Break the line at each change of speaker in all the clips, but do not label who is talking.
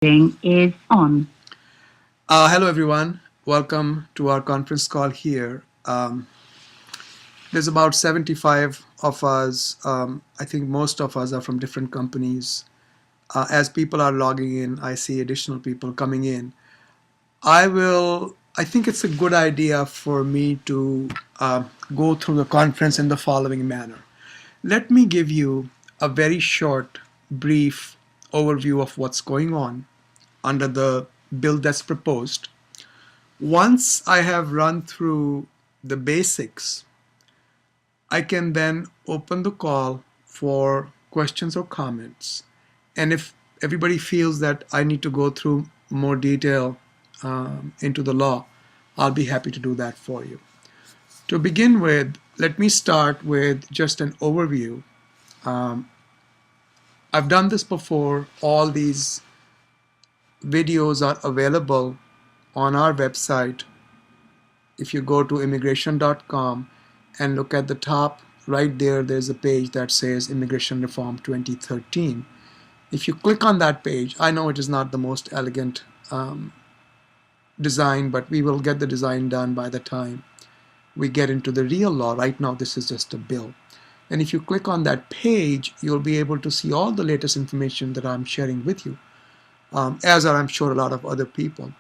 Recording is on.
Hello, everyone. Welcome to our conference call here. There's about 75 of us. I think most of us are from different companies. As people are logging in, I see additional people coming in. I think it's a good idea for me to go through the conference in the following manner. Let me give you a very short, brief overview of what's going on under the bill that's proposed. Once I have run through the basics, I can then open the call for questions or comments. And if everybody feels that I need to go through more detail into the law, I'll be happy to do that for you. To begin with, let me start with just an overview. Um, I've done this before. All these videos are available on our website. If you go to immigration.com and look at the top, right there's a page that says Immigration Reform 2013. If you click on that page, I know it is not the most elegant design, but we will get the design done by the time we get into the real law. Right now, this is just a bill. And if you click on that page, you'll be able to see all the latest information that I'm sharing with you, as are, I'm sure, a lot of other people.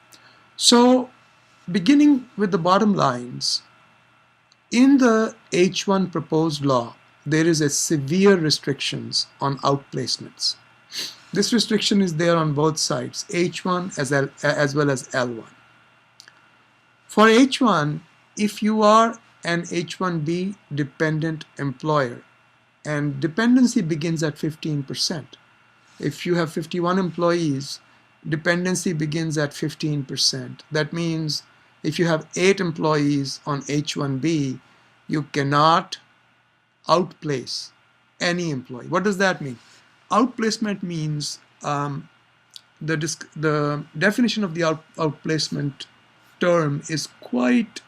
So, beginning with the bottom lines, in the H-1 proposed law, there is a severe restrictions on outplacements. This restriction is there on both sides, H-1 as well as L-1. For H-1, if you are an H-1B dependent employer, and dependency begins at 15%. If you have 51 employees, dependency begins at 15%. That means if you have 8 employees on H-1B, you cannot outplace any employee. What does that mean? Outplacement means the definition of the outplacement term is quite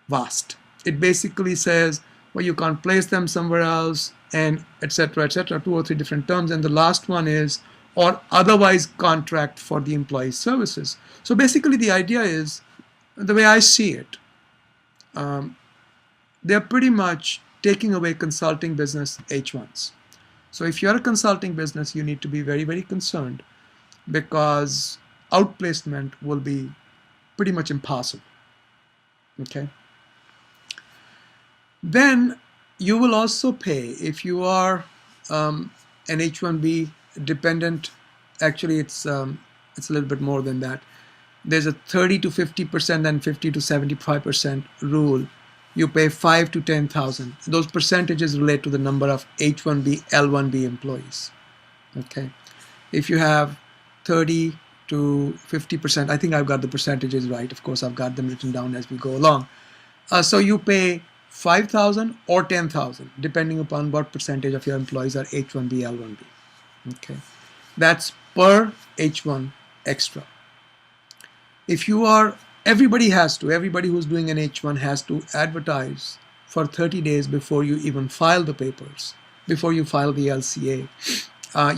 vast. It basically says, well, you can't place them somewhere else, and etc., etc., 2 or 3 different terms. And the last one is, or otherwise contract for the employee's services. So basically the idea is, the way I see it, they're pretty much taking away consulting business H-1s. So if you're a consulting business, you need to be very, very concerned, because outplacement will be pretty much impossible. Okay. Then you will also pay if you are an H-1B dependent. Actually, it's a little bit more than that. There's a 30 to 50% and 50 to 75% rule. You pay 5 to 10,000. Those percentages relate to the number of H-1B, L-1B employees. Okay, if you have 30 to 50%, I think I've got the percentages right. Of course, I've got them written down as we go along. So you pay 5,000 or 10,000, depending upon what percentage of your employees are H-1B, L-1B. Okay, that's per H-1 extra. If you are, everybody who's doing an H-1 has to advertise for 30 days before you even file the papers, before you file the LCA.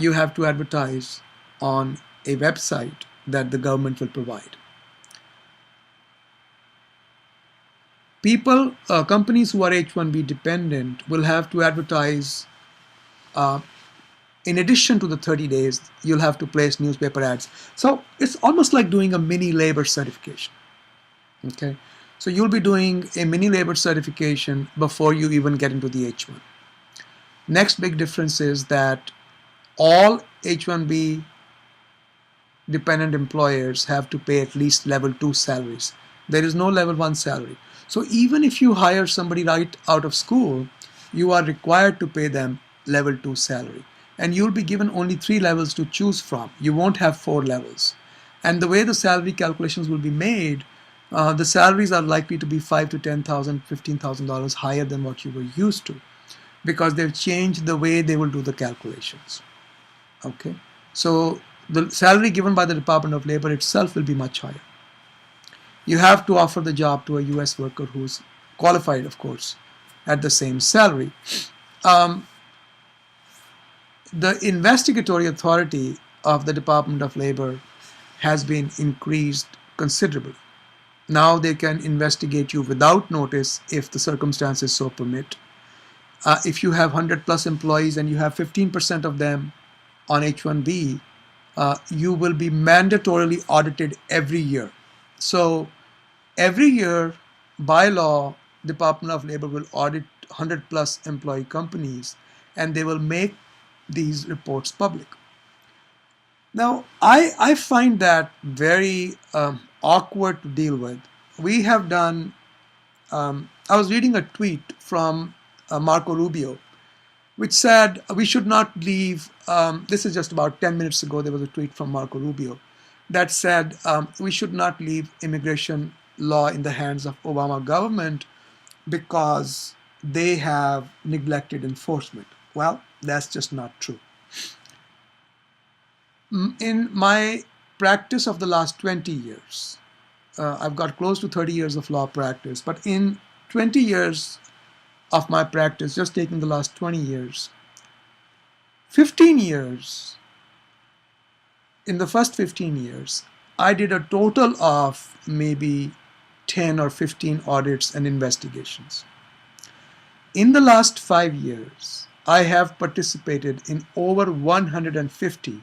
You have to advertise on a website that the government will provide. Companies who are H-1B dependent will have to advertise. In addition to the 30 days, you'll have to place newspaper ads. So it's almost like doing a mini labor certification. Okay, so you'll be doing a mini labor certification before you even get into the H-1. Next big difference is that all H-1B dependent employers have to pay at least level 2 salaries. There is no level 1 salary. So even if you hire somebody right out of school, you are required to pay them level 2 salary. And you'll be given only 3 levels to choose from. You won't have 4 levels. And the way the salary calculations will be made, the salaries are likely to be $5,000 to $10,000, $15,000 higher than what you were used to, because they've changed the way they will do the calculations. Okay, so the salary given by the Department of Labor itself will be much higher. You have to offer the job to a US worker who's qualified, of course, at the same salary. The investigatory authority of the Department of Labor has been increased considerably. Now they can investigate you without notice if the circumstances so permit. If you have 100 plus employees and you have 15% of them on H-1B, you will be mandatorily audited every year. So every year, by law, Department of Labor will audit 100 plus employee companies, and they will make these reports public. Now, I find that very awkward to deal with. We have done, I was reading a tweet from Marco Rubio, which said we should not leave, this is just about 10 minutes ago, there was a tweet from Marco Rubio that said we should not leave immigration law in the hands of Obama government because they have neglected enforcement. Well, that's just not true. In my practice of the last 20 years, I've got close to 30 years of law practice, but in 20 years of my practice, just taking the last 20 years, 15 years, in the first 15 years, I did a total of maybe 10 or 15 audits and investigations. In the last 5 years, I have participated in over 150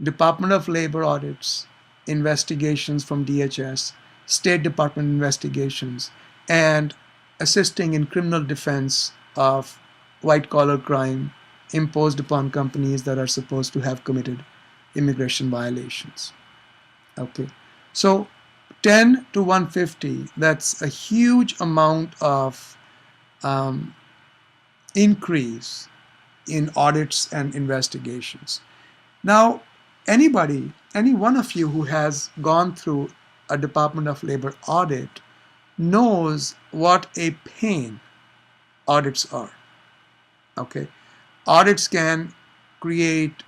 Department of Labor audits, investigations from DHS, State Department investigations, and assisting in criminal defense of white-collar crime imposed upon companies that are supposed to have committed immigration violations. Okay, so 10 to 150, that's a huge amount of increase in audits and investigations. Now, any one of you who has gone through a Department of Labor audit knows what a pain audits are. Okay, audits can create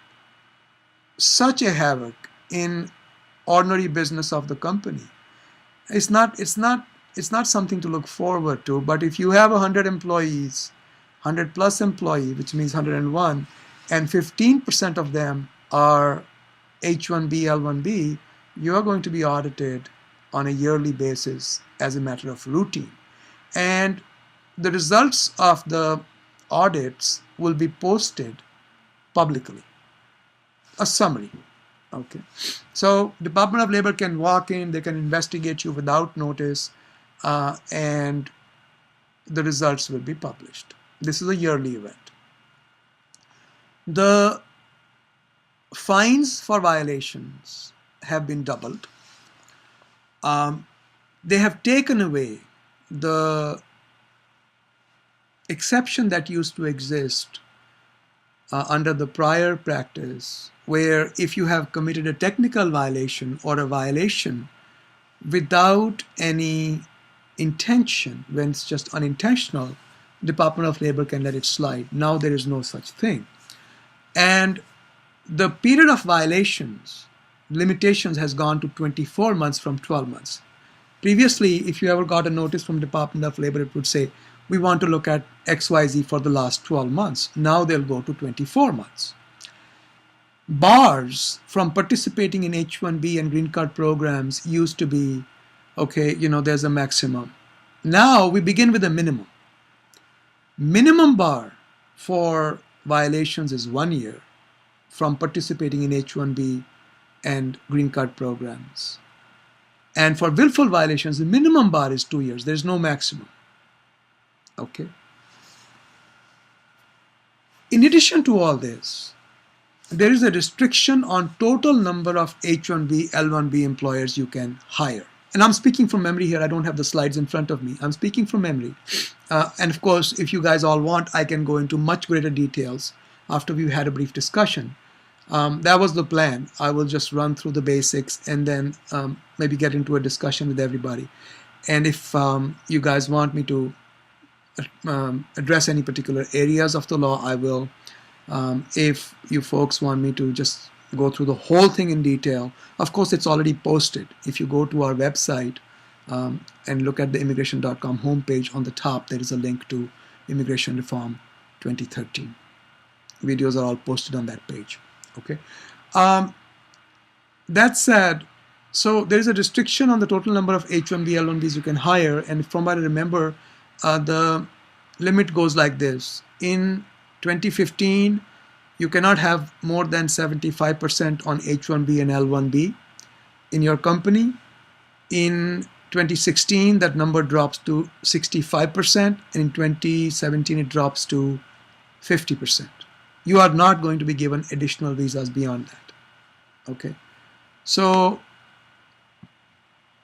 such a havoc in ordinary business of the company. It's not something to look forward to. But if you have 100 employees, 100 plus employee, which means 101, and 15% of them are H-1B, L-1B, you are going to be audited on a yearly basis as a matter of routine. And the results of the audits will be posted publicly. A summary. Okay. So Department of Labor can walk in, they can investigate you without notice, and the results will be published. This is a yearly event. The fines for violations have been doubled. They have taken away the exception that used to exist under the prior practice, where if you have committed a technical violation or a violation without any intention, when it's just unintentional, Department of Labor can let it slide. Now there is no such thing. And the period of violations, limitations, has gone to 24 months from 12 months. Previously, if you ever got a notice from Department of Labor, it would say, we want to look at XYZ for the last 12 months. Now they'll go to 24 months. Bars from participating in H-1B and green card programs used to be, okay, there's a maximum. Now we begin with a minimum. Minimum bar for violations is 1 year from participating in H-1B and green card programs. And for willful violations, the minimum bar is 2 years. There's no maximum. Okay. In addition to all this, there is a restriction on total number of H-1B, L-1B employers you can hire. And I'm speaking from memory here. I don't have the slides in front of me. I'm speaking from memory. And of course, if you guys all want, I can go into much greater details after we've had a brief discussion. That was the plan. I will just run through the basics and then maybe get into a discussion with everybody. And if you guys want me to address any particular areas of the law, I will. If you folks want me to just go through the whole thing in detail, of course it's already posted. If you go to our website and look at the immigration.com homepage, on the top there is a link to Immigration Reform 2013. Videos are all posted on that page. Okay. Um, that said, so there is a restriction on the total number of H-1B, L-1Bs you can hire, and from what I remember, the limit goes like this. In 2015, you cannot have more than 75% on H-1B and L-1B in your company. In 2016, that number drops to 65%, and in 2017, it drops to 50%. You are not going to be given additional visas beyond that. Okay, so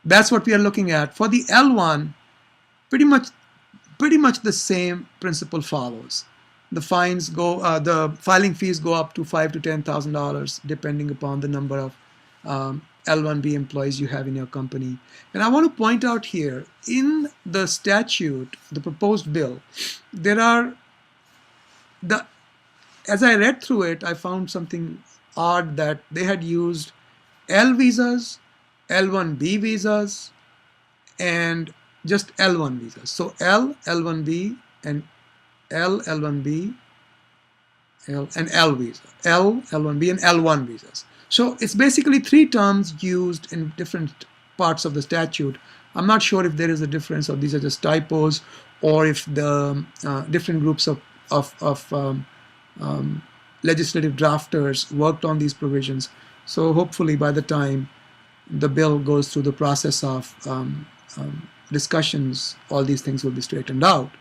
that's what we are looking at. For the L1, pretty much the same principle follows. The filing fees go up to $5,000 to $10,000 depending upon the number of L1B employees you have in your company. And I want to point out here, in the statute, the proposed bill, there are the as I read through it, I found something odd that they had used L visas, L1B visas, and just L1 visas. So L, L1B, and L, L1B, L, and L visa. L, L1B, and L1 visas. So it's basically three terms used in different parts of the statute. I'm not sure if there is a difference or these are just typos, or if the different groups of legislative drafters worked on these provisions. So hopefully by the time the bill goes through the process of discussions, all these things will be straightened out.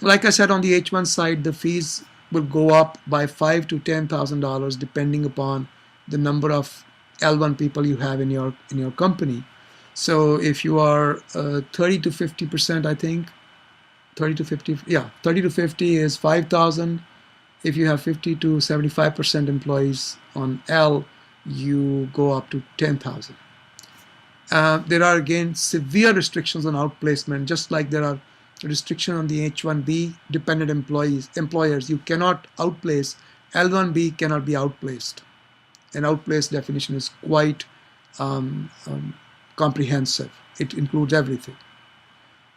Like I said, on the H1 side, the fees will go up by $5,000 to $10,000 depending upon the number of L1 people you have in your company. So if you are 30 to 50%, I think 30 to 50, yeah, 30 to 50 is 5,000. If you have 50 to 75% employees on L, you go up to 10,000. There are again severe restrictions on outplacement, just like there are restrictions on the H-1B dependent employers. You cannot outplace. L-1B cannot be outplaced. An outplace definition is quite comprehensive. It includes everything.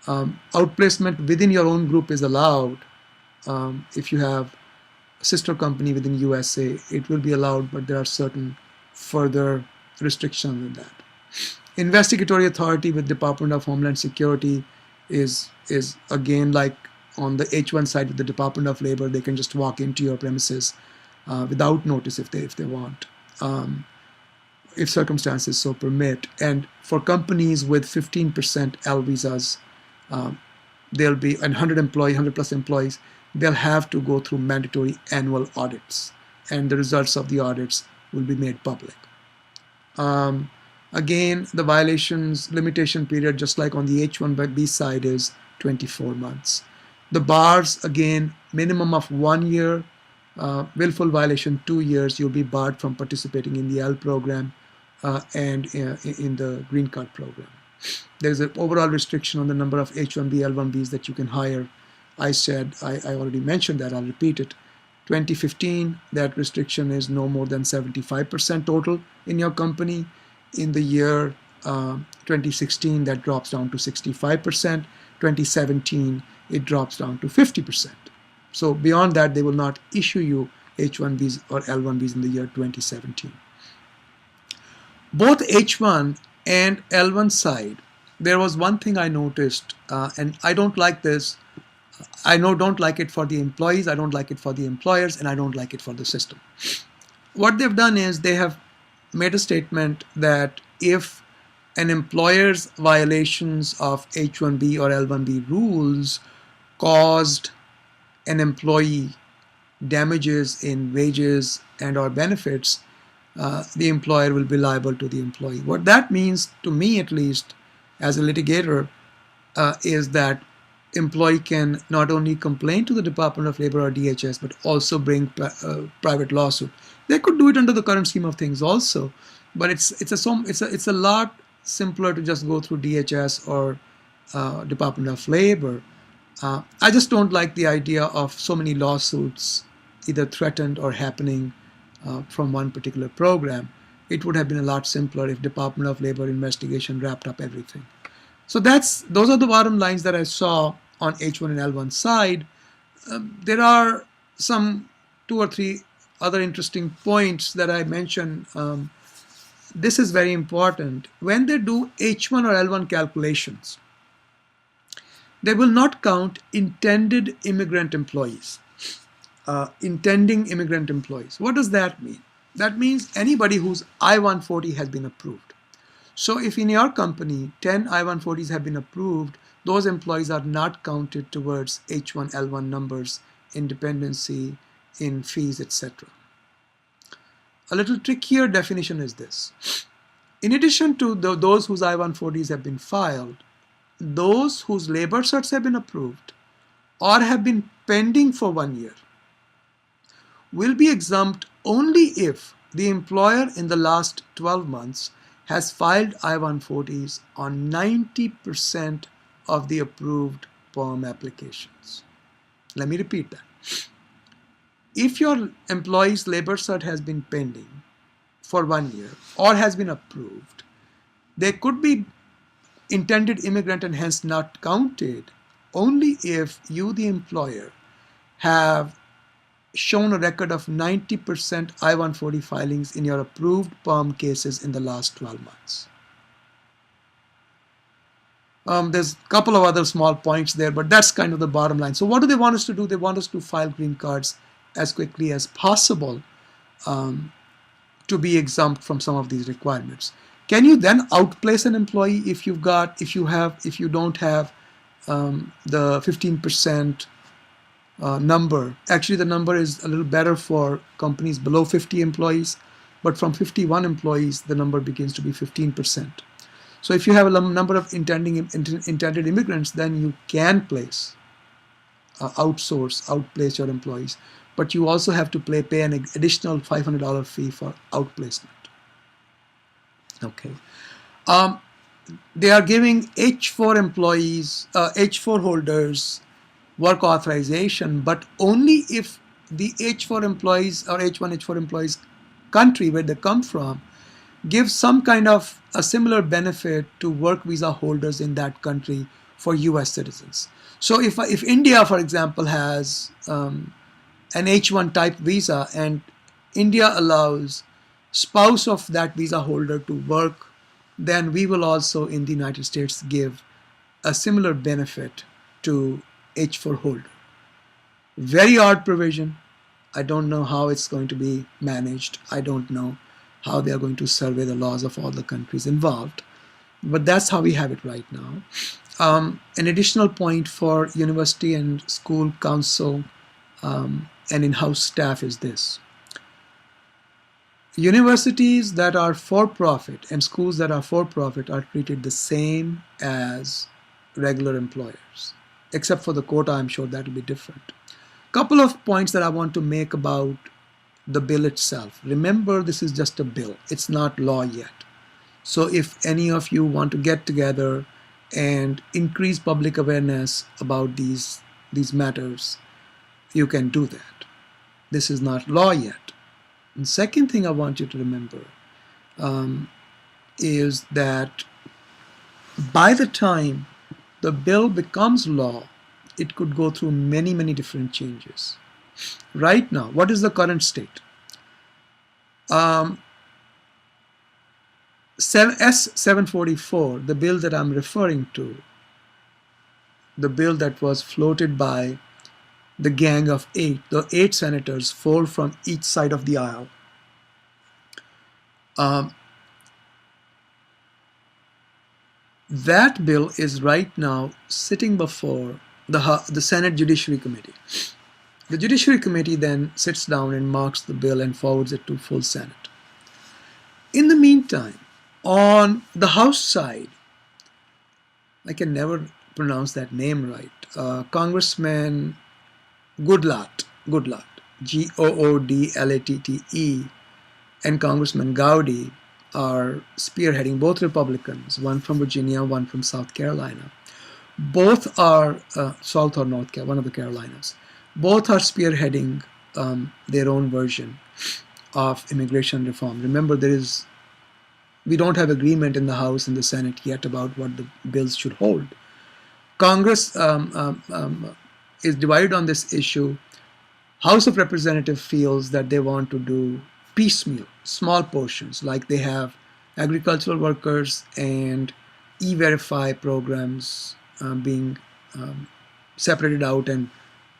Outplacement within your own group is allowed. If you have a sister company within USA, it will be allowed, but there are certain further restrictions than that. Investigatory authority with Department of Homeland Security is again like on the H1 side with the Department of Labor. They can just walk into your premises without notice if they want, if circumstances so permit. And for companies with 15% L visas, they'll be 100 plus employees. They'll have to go through mandatory annual audits, and the results of the audits will be made public. Again, the violations limitation period, just like on the H-1B side, is 24 months. The bars, again, minimum of 1 year, willful violation 2 years. You'll be barred from participating in the L program and in the green card program. There's an overall restriction on the number of H-1B, L-1Bs that you can hire. I already mentioned that. I'll repeat it. 2015, that restriction is no more than 75% total in your company. In the year 2016, that drops down to 65%. 2017, it drops down to 50%. So beyond that, they will not issue you H-1Bs or L-1Bs in the year 2017. Both H-1 and L-1 side, there was one thing I noticed, and I don't like this. I don't like it for the employees, I don't like it for the employers, and I don't like it for the system. What they've done is they have made a statement that if an employer's violations of H-1B or L-1B rules caused an employee damages in wages and or benefits, the employer will be liable to the employee. What that means, to me at least, as a litigator, is that employee can not only complain to the Department of Labor or DHS, but also bring private lawsuit. They could do it under the current scheme of things also, but it's a lot simpler to just go through DHS or Department of Labor. I just don't like the idea of so many lawsuits either threatened or happening from one particular program. It would have been a lot simpler if Department of Labor investigation wrapped up everything. So those are the bottom lines that I saw on H1 and L1 side. There are some 2 or 3 other interesting points that I mentioned, this is very important. When they do H-1 or L-1 calculations, they will not count intended immigrant employees. Intending immigrant employees. What does that mean? That means anybody whose I-140 has been approved. So if in your company 10 I-140s have been approved, those employees are not counted towards H-1, L-1 numbers, in dependency, in fees, etc. A little trickier definition is this. In addition to those whose I-140s have been filed, those whose labor certs have been approved or have been pending for 1 year will be exempt only if the employer in the last 12 months has filed I-140s on 90% of the approved PERM applications. Let me repeat that. If your employee's labor cert has been pending for 1 year or has been approved, they could be intended immigrant and hence not counted only if you, the employer, have shown a record of 90% I-140 filings in your approved PERM cases in the last 12 months. There's a couple of other small points there, but that's kind of the bottom line. So what do they want us to do? They want us to file green cards as quickly as possible to be exempt from some of these requirements. Can you then outplace an employee if you don't have the 15% number? Actually, the number is a little better for companies below 50 employees, but from 51 employees, the number begins to be 15%. So if you have a number of intended immigrants, then you can outplace your employees, but you also have to pay an additional $500 fee for outplacement. Okay. They are giving H-4 employees, H-4 holders work authorization, but only if the H-4 employees or H-1, H-4 employees country where they come from gives some kind of a similar benefit to work visa holders in that country for US citizens. So if India, for example, has an H-1 type visa and India allows spouse of that visa holder to work, then we will also in the United States give a similar benefit to H-4 holder. Very odd provision. I don't know how it's going to be managed. I don't know how they are going to survey the laws of all the countries involved. But that's how we have it right now. An additional point for university and school council and in-house staff is this. Universities that are for-profit and schools that are for-profit are treated the same as regular employers. Except for the quota, I'm sure that will be different. Couple of points that I want to make about the bill itself. Remember, this is just a bill. It's not law yet. So if any of you want to get together and increase public awareness about these matters, you can do that. This is not law yet. And second thing I want you to remember is that by the time the bill becomes law, it could go through many, many different changes. Right now, what is the current state? S-744, the bill that I'm referring to, the bill that was floated by the gang of 8, the 8 senators, 4 from each side of the aisle. That bill is right now sitting before the Senate Judiciary Committee. The Judiciary Committee then sits down and marks the bill and forwards it to full Senate. In the meantime, on the House side, I can never pronounce that name right, Congressman Goodlatte, G-O-O-D-L-A-T-T-E, and Congressman Gowdy are spearheading, both Republicans, one from Virginia, one from South Carolina. Both are, South or North Carolina, one of the Carolinas. Both are spearheading their own version of immigration reform. Remember, we don't have agreement in the House and the Senate yet about what the bills should hold. Congress is divided on this issue. House of Representatives feels that they want to do piecemeal, small portions, like they have agricultural workers and e-verify programs being um, separated out and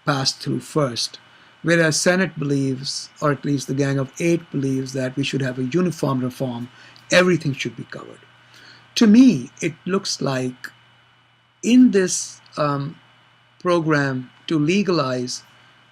passed through first. Whereas Senate believes, or at least the Gang of Eight believes, that we should have a uniform reform. Everything should be covered. To me, it looks like in this program to legalize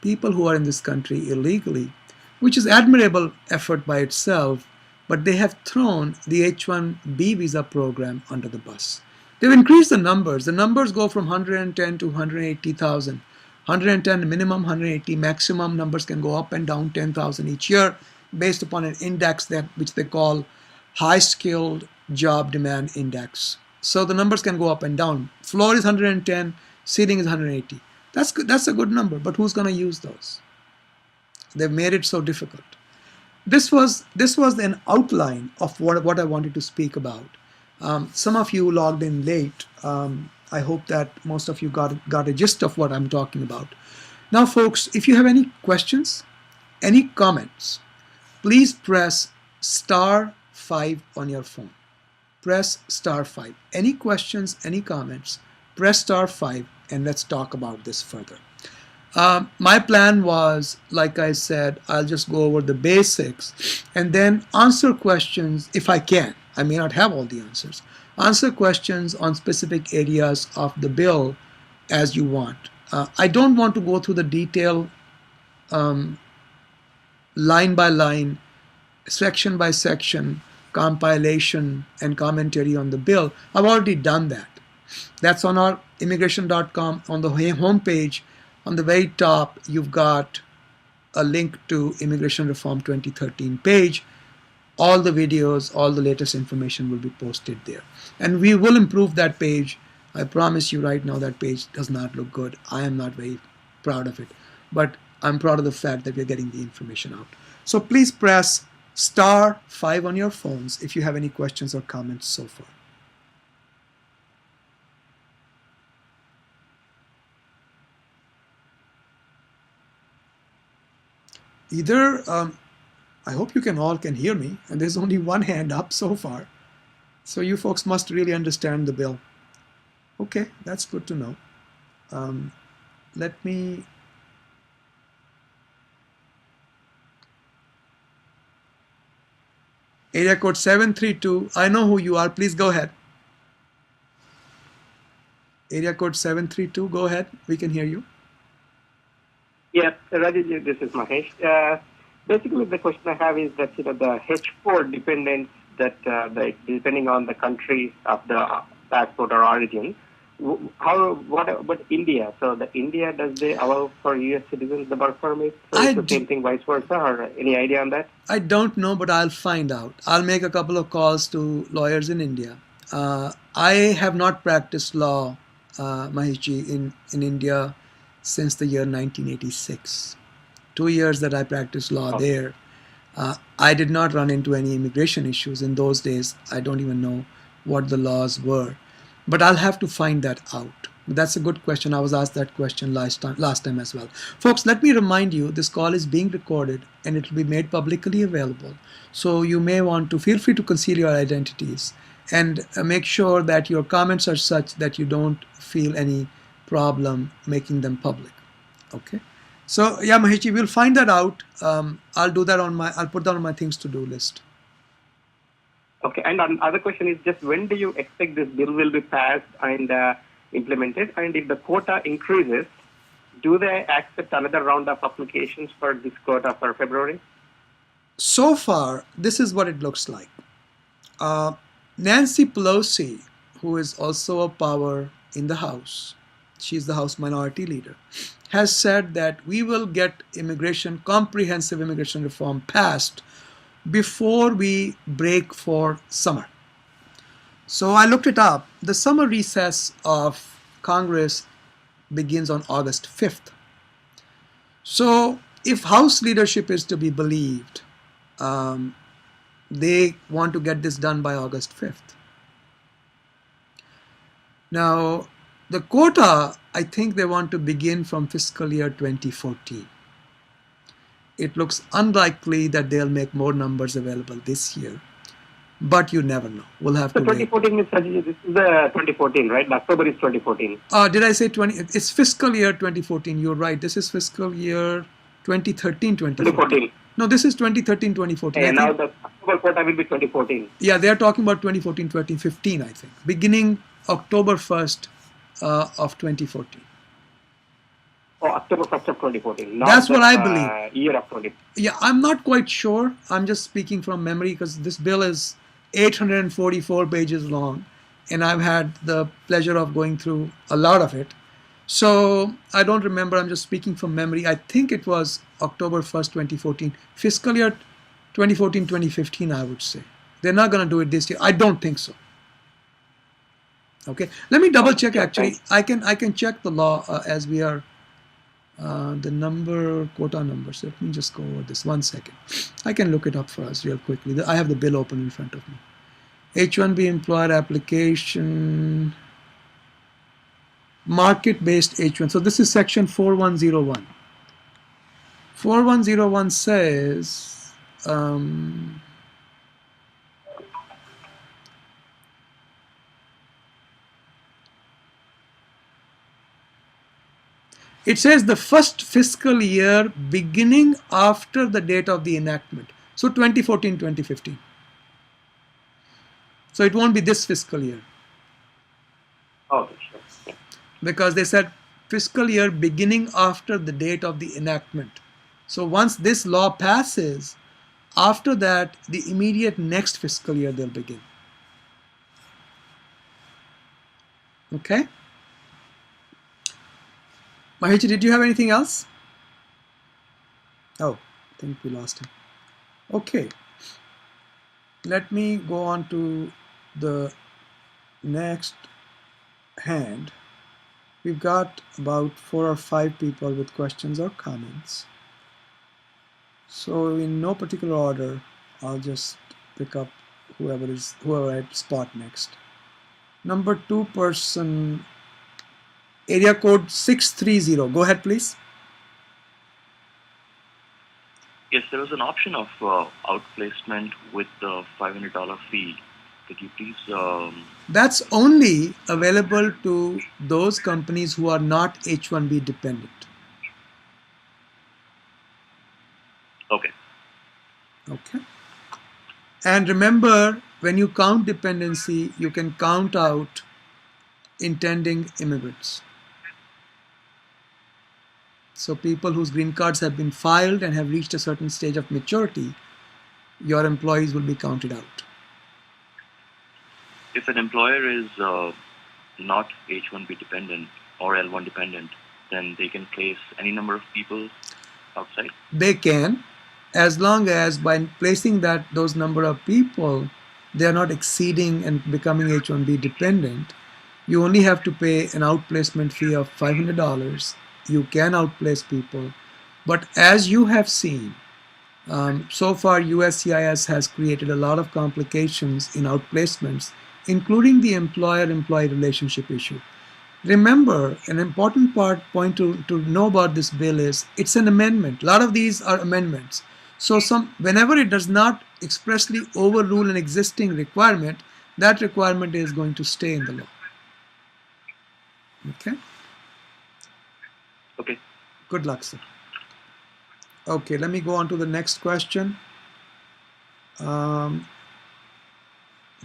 people who are in this country illegally, which is admirable effort by itself, but they have thrown the H-1B visa program under the bus. They've increased the numbers. The numbers go from 110 to 180,000. 110 minimum, 180 maximum. Numbers can go up and down 10,000 each year based upon an index that which they call high skilled job demand index. So the numbers can go up and down. Floor is 110, ceiling is 180. That's good. That's a good number, but who's going to use those? They've made it so difficult. This was an outline of what I wanted to speak about. Some of you logged in late. I hope that most of you got a gist of what I'm talking about. Now, folks, if you have any questions, any comments, please press *5 on your phone. Press *5. Any questions, any comments, press *5 and let's talk about this further. My plan was, like I said, I'll just go over the basics and then answer questions if I can. I may not have all the answers. Answer questions on specific areas of the bill as you want. I don't want to go through the detail line by line, section by section, compilation and commentary on the bill. I've already done that. That's on our immigration.com on the home page. On the very top, you've got a link to Immigration Reform 2013 page. All the videos, all the latest information will be posted there. And we will improve that page. I promise you right now that page does not look good. I am not very proud of it. But I'm proud of the fact that we're getting the information out. So please press *5 on your phones if you have any questions or comments so far. Either, I hope you all can hear me, and there's only one hand up so far. So you folks must really understand the bill. Okay, that's good to know. Let me area code 732. I know who you are. Please go ahead. Area code 732. Go ahead. We can hear you.
Yeah, Rajesh, this is Mahesh. Basically, the question I have is that the H-4 dependents that depending on the country of the passport or origin, what about India? So the India, does they allow for U.S. citizens the work permit? So it's the same thing, vice versa, or any idea on that?
I don't know, but I'll find out. I'll make a couple of calls to lawyers in India. I have not practiced law, Maheshji, in India since the year 1986. 2 years that I practiced law there. I did not run into any immigration issues in those days. I don't even know what the laws were. But I'll have to find that out. But that's a good question. I was asked that question last time as well. Folks, let me remind you, this call is being recorded and it will be made publicly available. So you may want to feel free to conceal your identities and make sure that your comments are such that you don't feel any problem making them public. Okay. So yeah, Maheshi, we'll find that out. I'll do that I'll put that on my things to do list.
Okay, and another question is just when do you expect this bill will be passed and implemented? And if the quota increases, do they accept another round of applications for this quota for February?
So far, this is what it looks like. Nancy Pelosi, who is also a power in the House, she's the House Minority Leader, has said that we will get comprehensive immigration reform passed before we break for summer. So I looked it up. The summer recess of Congress begins on August 5th. So if House leadership is to be believed, they want to get this done by August 5th. Now, the quota, I think they want to begin from fiscal year 2014. It looks unlikely that they'll make more numbers available this year, but you never know. We'll have
So
to wait.
2014 is this is the 2014, right? October is 2014.
Did I say 20? It's fiscal year 2014. You're right. This is fiscal year 2013, 2014.
2014.
No, this is 2013, 2014. I
And now
think,
the October quota will be 2014.
yeah, they're talking about 2014, 2015, I think. Beginning October 1st of 2014.
Oh, October 1st of 2014.
That's
Not
what
the
I believe.
year of 20.
Yeah, I'm not quite sure. I'm just speaking from memory because this bill is 844 pages long, and I've had the pleasure of going through a lot of it. So I don't remember. I'm just speaking from memory. I think it was October 1st, 2014. Fiscal year 2014, 2015, I would say. They're not going to do it this year. I don't think so. Okay. Let me double check actually. I can check the law as we are the quota numbers. Let me just go over this 1 second. I can look it up for us real quickly. I have the bill open in front of me. H-1B employer application, market-based H-1. So this is section 4101. 4101 says, it says the first fiscal year beginning after the date of the enactment. So 2014, 2015. So it won't be this fiscal year.
Okay, sure. Yeah.
Because they said fiscal year beginning after the date of the enactment. So once this law passes, after that, the immediate next fiscal year they'll begin. Okay? Mahesh, did you have anything else? Oh, I think we lost him. Okay. Let me go on to the next hand. We've got about 4 or 5 people with questions or comments. So in no particular order, I'll just pick up whoever I spot next. Number 2 person, area code 630. Go ahead, please.
Yes, there was an option of outplacement with the $500 fee. Could you please?
That's only available to those companies who are not H-1B dependent.
Okay.
Okay. And remember, when you count dependency, you can count out intending immigrants. So people whose green cards have been filed and have reached a certain stage of maturity, your employees will be counted out.
If an employer is not H-1B dependent or L-1 dependent, then they can place any number of people outside?
They can, as long as by placing those number of people, they are not exceeding and becoming H-1B dependent. You only have to pay an outplacement fee of $500. You can outplace people. But as you have seen, so far USCIS has created a lot of complications in outplacements, including the employer-employee relationship issue. Remember, an important point to know about this bill is it's an amendment. A lot of these are amendments. So whenever it does not expressly overrule an existing requirement, that requirement is going to stay in the law. Okay?
Okay.
Good luck, sir. Okay, let me go on to the next question.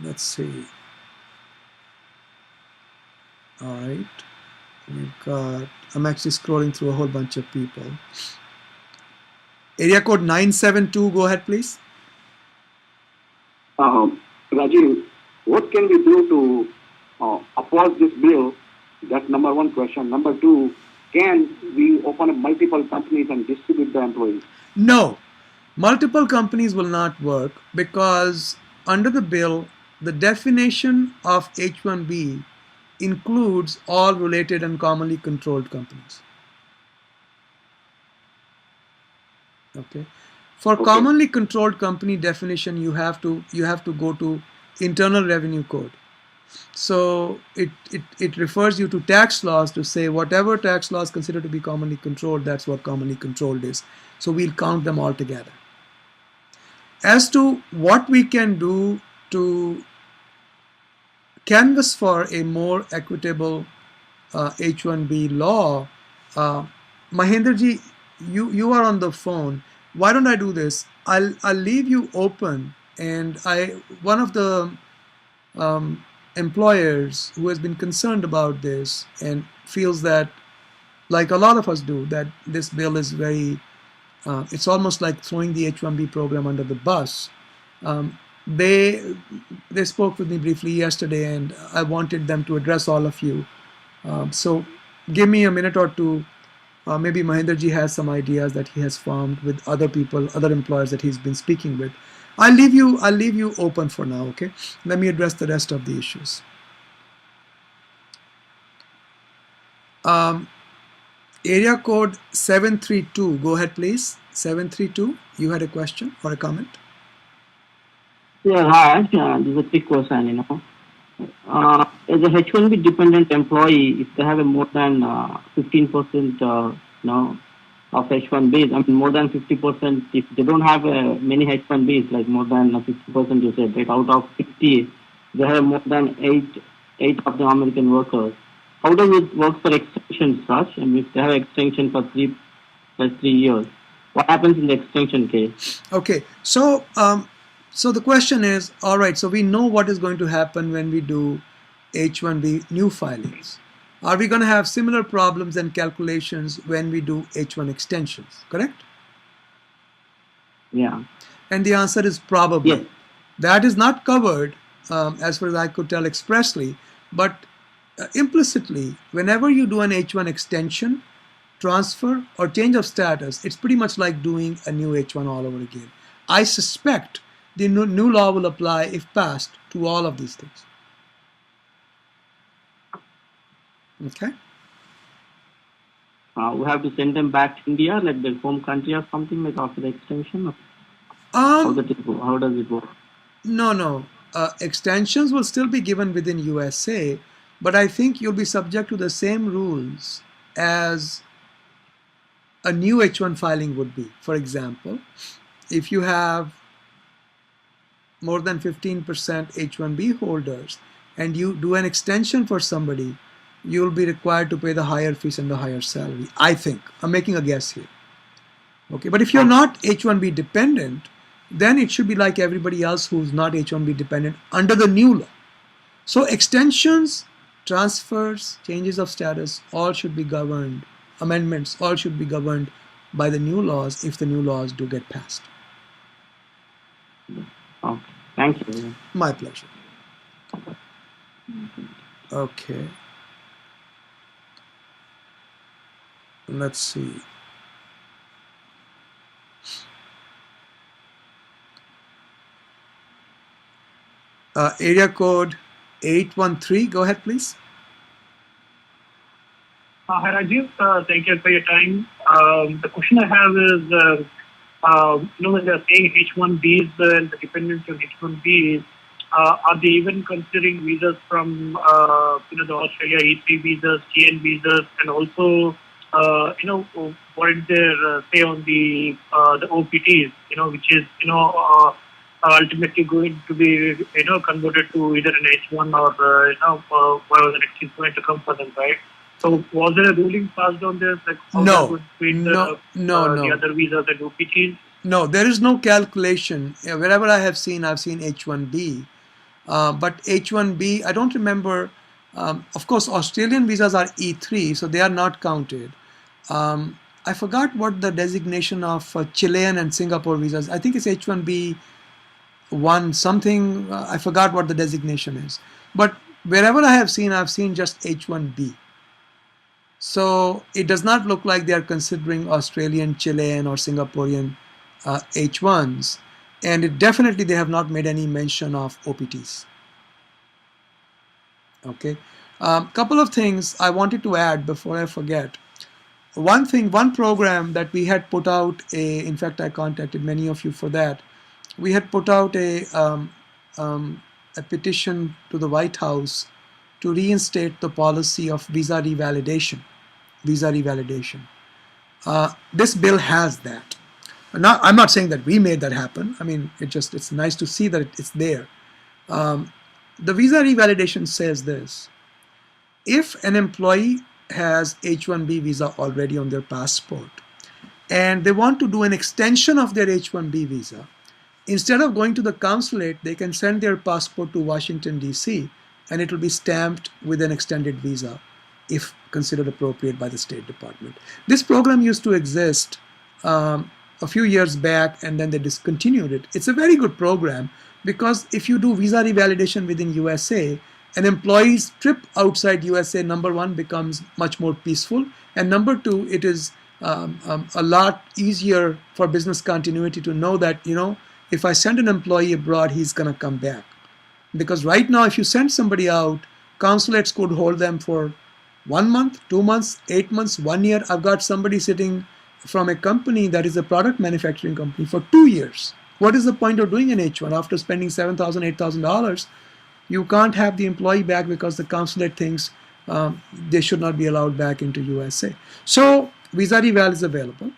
Let's see. All right. I'm actually scrolling through a whole bunch of people. Area code 972, go ahead, please.
Rajiv, what can we do to oppose this bill? That's number 1 question. Number 2, can we open up multiple companies and distribute the employees?
No, multiple companies will not work because under the bill, the definition of H-1B includes all related and commonly controlled companies. Okay. For commonly controlled company definition, you have to go to Internal Revenue Code. So it refers you to tax laws to say whatever tax laws considered to be commonly controlled, that's what commonly controlled is. So we'll count them all together. As to what we can do to canvas for a more equitable H-1B law, uh, Mahendraji, you are on the phone. Why don't I do this? I'll leave you open, and one of the employers who has been concerned about this and feels that, like a lot of us do, that this bill is very, it's almost like throwing the H-1B program under the bus. Um, they they spoke with me briefly yesterday, and I wanted them to address all of you. So give me a minute or two. Maybe Mahendraji has some ideas that he has formed with other people, other employers that he's been speaking with. I'll leave you open for now. Okay. Let me address the rest of the issues. Area code 732. Go ahead, please. 732. You had a question or a comment?
Yeah, Raj, this is a quick question, as a H-1B dependent employee, if they have a more than 15%, of H-1Bs, I mean more than 50%, if they don't have many H-1Bs, like more than 50%, you said, right, out of 50, they have more than eight of the American workers. How does it work for extension such? I mean, if they have extension for 3 years, what happens in the extension case?
Okay, so so the question is, all right, so we know what is going to happen when we do H-1B new filings. Are we going to have similar problems and calculations when we do H-1 extensions, correct?
Yeah.
And the answer is probably.
Yes.
That is not covered, as far as I could tell expressly, but implicitly, whenever you do an H-1 extension, transfer, or change of status, it's pretty much like doing a new H-1 all over again. I suspect the new law will apply, if passed, to all of these things. Okay?
We have to send them back to India, like their home country or something, like after the extension? How does it work?
No. Extensions will still be given within USA, but I think you'll be subject to the same rules as a new H-1 filing would be. For example, if you have more than 15% H-1B holders and you do an extension for somebody, you'll be required to pay the higher fees and the higher salary. I think. I'm making a guess here. Okay, but if you're not H-1B dependent, then it should be like everybody else who's not H-1B dependent under the new law. So extensions, transfers, changes of status, all should be governed, amendments, all should be governed by the new laws if the new laws do get passed.
Okay. Thank you.
My pleasure. Okay. Let's see. Area code 813. Go ahead, please.
Hi, Rajiv. Thank you for your time. The question I have is, when they're saying H-1Bs and the dependents on H-1Bs, are they even considering visas from, the Australia E3 visas, TN visas, and also, what is their say on the OPTs, which is, ultimately going to be, converted to either an H-1 or, whatever the next is going to come for them, right? So was there a ruling passed on this? Like how
No.
the other visas and OPTs?
No, there is no calculation. Wherever I've seen H-1B. But H-1B, I don't remember. Of course, Australian visas are E3, so they are not counted. I forgot what the designation of Chilean and Singapore visas. I think it's H-1B 1 something. I forgot what the designation is. But wherever I've seen just H-1B. So it does not look like they are considering Australian, Chilean, or Singaporean H-1s. And they have not made any mention of OPTs. Okay. Couple of things I wanted to add before I forget. One program that we had put out, in fact, I contacted many of you for that. We had put out a a petition to the White House to reinstate the policy of visa revalidation. Visa revalidation. This bill has that. Now, I'm not saying that we made that happen. I mean, it's nice to see that it's there. The visa revalidation says this: if an employee has H-1B visa already on their passport and they want to do an extension of their H-1B visa, instead of going to the consulate, they can send their passport to Washington, D.C., and it will be stamped with an extended visa if considered appropriate by the State Department. This program used to exist a few years back, and then they discontinued it. It's a very good program because if you do visa revalidation within USA, an employee's trip outside USA, number one, becomes much more peaceful, and number two, it is a lot easier for business continuity to know that, if I send an employee abroad, he's going to come back. Because right now, if you send somebody out, consulates could hold them for 1 month, 2 months, 8 months, 1 year. I've got somebody sitting from a company that is a product manufacturing company for 2 years. What is the point of doing an H-1 after spending $7,000, $8,000? You can't have the employee back because the consulate thinks they should not be allowed back into USA. So visa reval is available.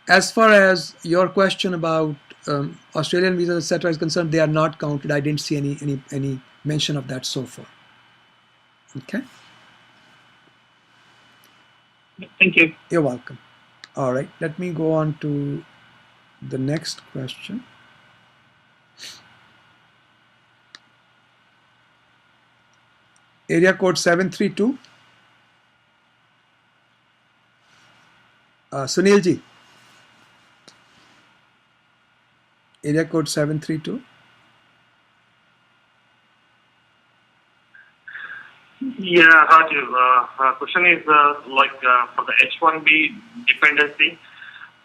As far as your question about Australian visas, etc., is concerned, they are not counted. I didn't see any mention of that so far. Okay.
Thank you.
You're welcome. All right. Let me go on to the next question. Area code 732. Sunil ji. Area code 732.
Yeah, Raju. Question is for the H-1B dependency,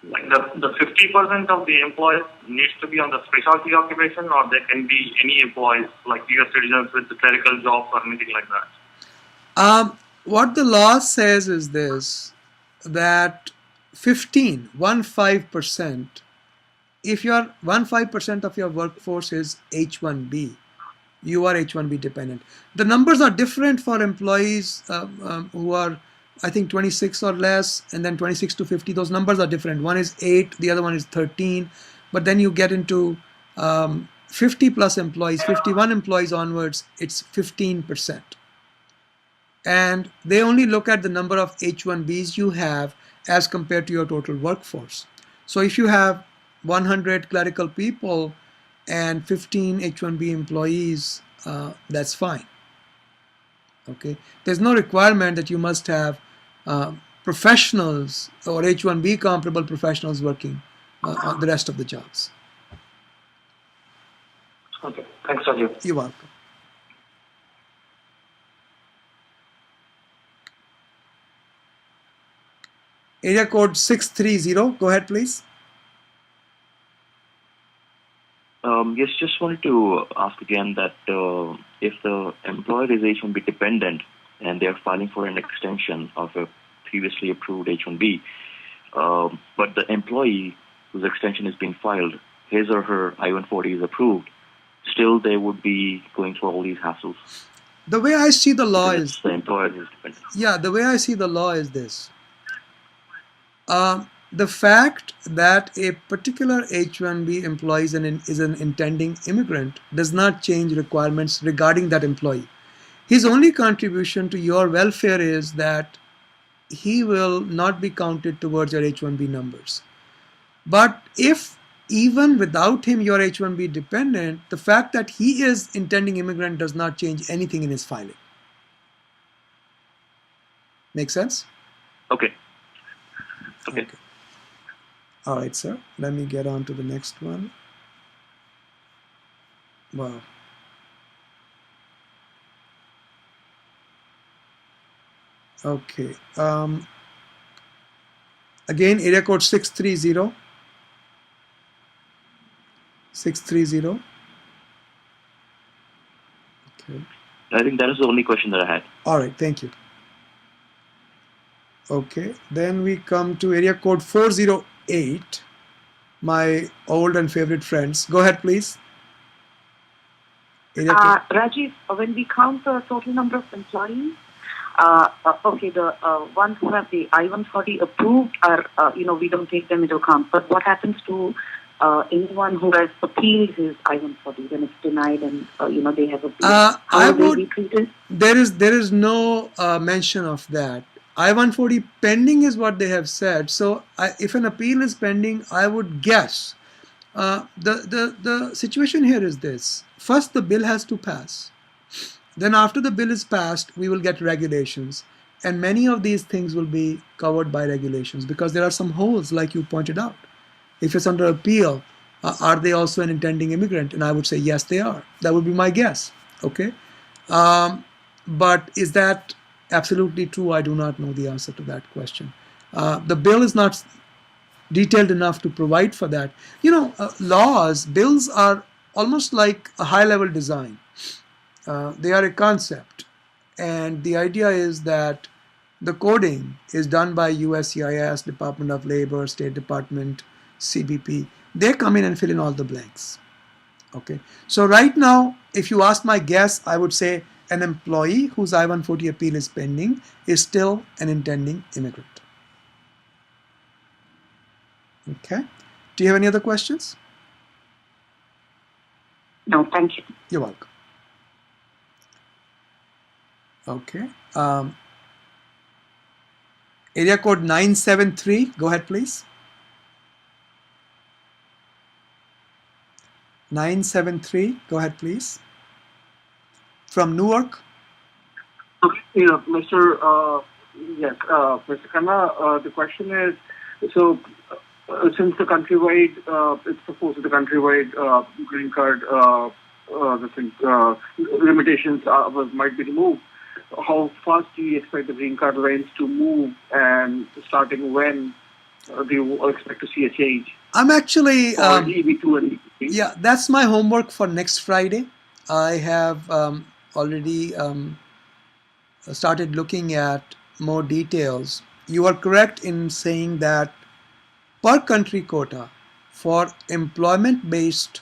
like the 50% of the employees needs to be on the specialty occupation, or there can be any employees like US citizens with the clerical jobs or anything like that.
What the law says is this, that 15%, if your 15% of your workforce is H-1B, you are H-1B dependent. The numbers are different for employees who are, I think, 26 or less, and then 26 to 50. Those numbers are different. One is 8, the other one is 13. But then you get into 50 plus employees, 51 employees onwards, it's 15%. And they only look at the number of H-1Bs you have as compared to your total workforce. So if you have 100 clerical people and 15 H-1B employees, that's fine. Okay, there's no requirement that you must have professionals or H-1B comparable professionals working on the rest of the jobs.
Okay, thanks, Raju.
You're welcome. Area code 630. Go ahead, please.
Yes, just wanted to ask again that if the employer is H-1B dependent and they are filing for an extension of a previously approved H-1B, but the employee whose extension is being filed, his or her I-140 is approved, still they would be going through all these hassles.
The way I see the law is
the employer is dependent.
Yeah, the way I see the law is this. The fact that a particular H-1B employee is an intending immigrant does not change requirements regarding that employee. His only contribution to your welfare is that he will not be counted towards your H-1B numbers. But if even without him you're H-1B dependent, the fact that he is intending immigrant does not change anything in his filing. Make sense?
Okay.
All right, sir. Let me get on to the next one. Wow. Okay. Again, area code 630. 630. Okay.
I think that is the only question that I had.
All right. Thank you. Okay. Then we come to area code 408. My old and favorite friends. Go ahead, please.
Rajiv, when we count the total number of employees, okay, the ones who have the I-140 approved are, we don't take them into account. But what happens to anyone who has appealed his I-140 when it's denied and, they have appealed? How will they be treated?
There is no mention of that. I-140 pending is what they have said. So if an appeal is pending, I would guess. The situation here is this. First, the bill has to pass. Then after the bill is passed, we will get regulations. And many of these things will be covered by regulations because there are some holes, like you pointed out. If it's under appeal, are they also an intending immigrant? And I would say, yes, they are. That would be my guess. Okay. But is that absolutely true? I do not know the answer to that question. The bill is not detailed enough to provide for that. Bills are almost like a high-level design. They are a concept. And the idea is that the coding is done by USCIS, Department of Labor, State Department, CBP. They come in and fill in all the blanks. Okay. So right now, if you ask my guess, I would say an employee whose I-140 appeal is pending is still an intending immigrant. Okay. Do you have any other questions?
No, thank you.
You're welcome. Okay. Area code 973. Go ahead, please. 973. Go ahead, please. From Newark.
Yeah, Mr. Mr. Khanna, the question is, so since the countrywide, it's proposed that the countrywide green card limitations might be removed, how fast do you expect the green card lines to move, and starting when do you expect to see a change?
I'm actually
EB2 and EB3?
Yeah, that's my homework for next Friday. I have already started looking at more details. You are correct in saying that per country quota for employment-based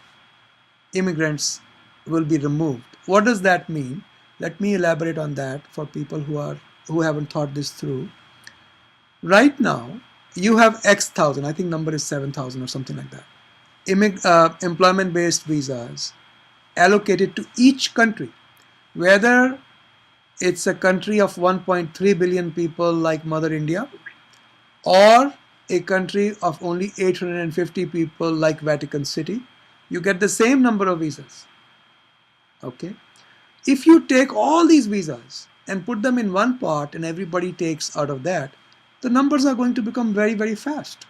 immigrants will be removed. What does that mean? Let me elaborate on that for people who haven't thought this through. Right now, you have X thousand, I think number is 7,000 or something like that, employment-based visas allocated to each country, whether it's a country of 1.3 billion people like Mother India, or a country of only 850 people like Vatican City. You get the same number of visas. Okay. If you take all these visas and put them in one pot and everybody takes out of that, the numbers are going to become very, very fast.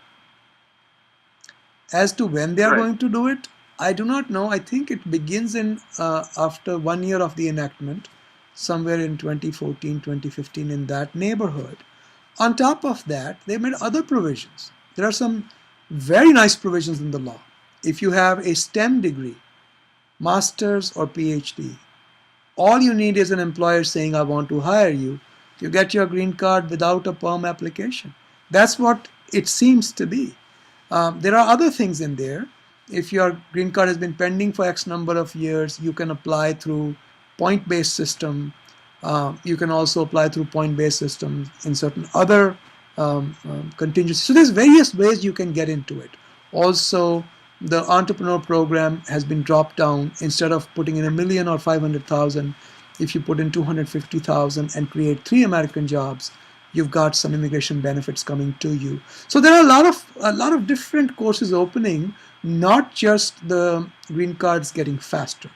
As to when they are going to do it, I do not know. I think it begins in after 1 year of the enactment, somewhere in 2014, 2015, in that neighborhood. On top of that, they made other provisions. There are some very nice provisions in the law. If you have a STEM degree, master's or PhD, all you need is an employer saying, I want to hire you. You get your green card without a perm application. That's what it seems to be. There are other things in there. If your green card has been pending for X number of years, you can apply through point-based system. You can also apply through point-based systems in certain other contingencies. So there's various ways you can get into it. Also, the entrepreneur program has been dropped down. Instead of putting in 1 million or 500,000, if you put in 250,000 and create 3 American jobs, you've got some immigration benefits coming to you. So there are a lot of different courses opening, not just the green cards getting faster.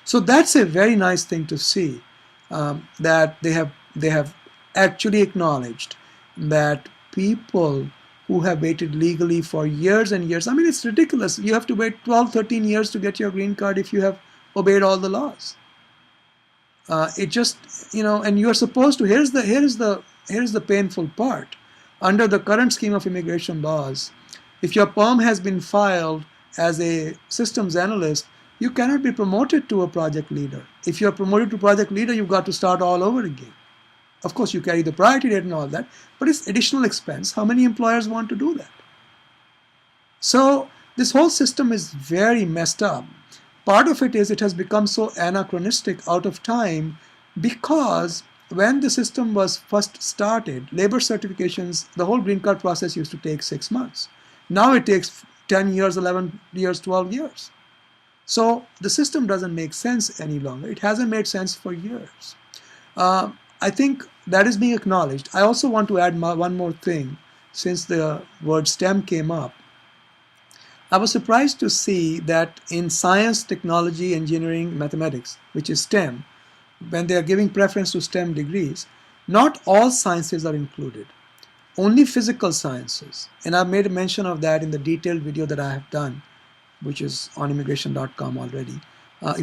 So that's a very nice thing to see, that they have actually acknowledged that people who have waited legally for years and years, I mean, it's ridiculous. You have to wait 12, 13 years to get your green card if you have obeyed all the laws. It just, and you're supposed to, here's the painful part. Under the current scheme of immigration laws, if your perm has been filed as a systems analyst, you cannot be promoted to a project leader. If you're promoted to project leader, you've got to start all over again. Of course, you carry the priority date and all that, but it's additional expense. How many employers want to do that? So this whole system is very messed up. part of it is it has become so anachronistic, out of time, because when the system was first started, labor certifications, the whole green card process used to take 6 months. Now it takes 10 years, 11 years, 12 years. So the system doesn't make sense any longer. It hasn't made sense for years. I think that is being acknowledged. I also want to add one more thing, since the word STEM came up. I was surprised to see that in science, technology, engineering, mathematics, which is STEM, when they are giving preference to STEM degrees, not all sciences are included. Only physical sciences. And I've made a mention of that in the detailed video that I have done, which is on immigration.com already.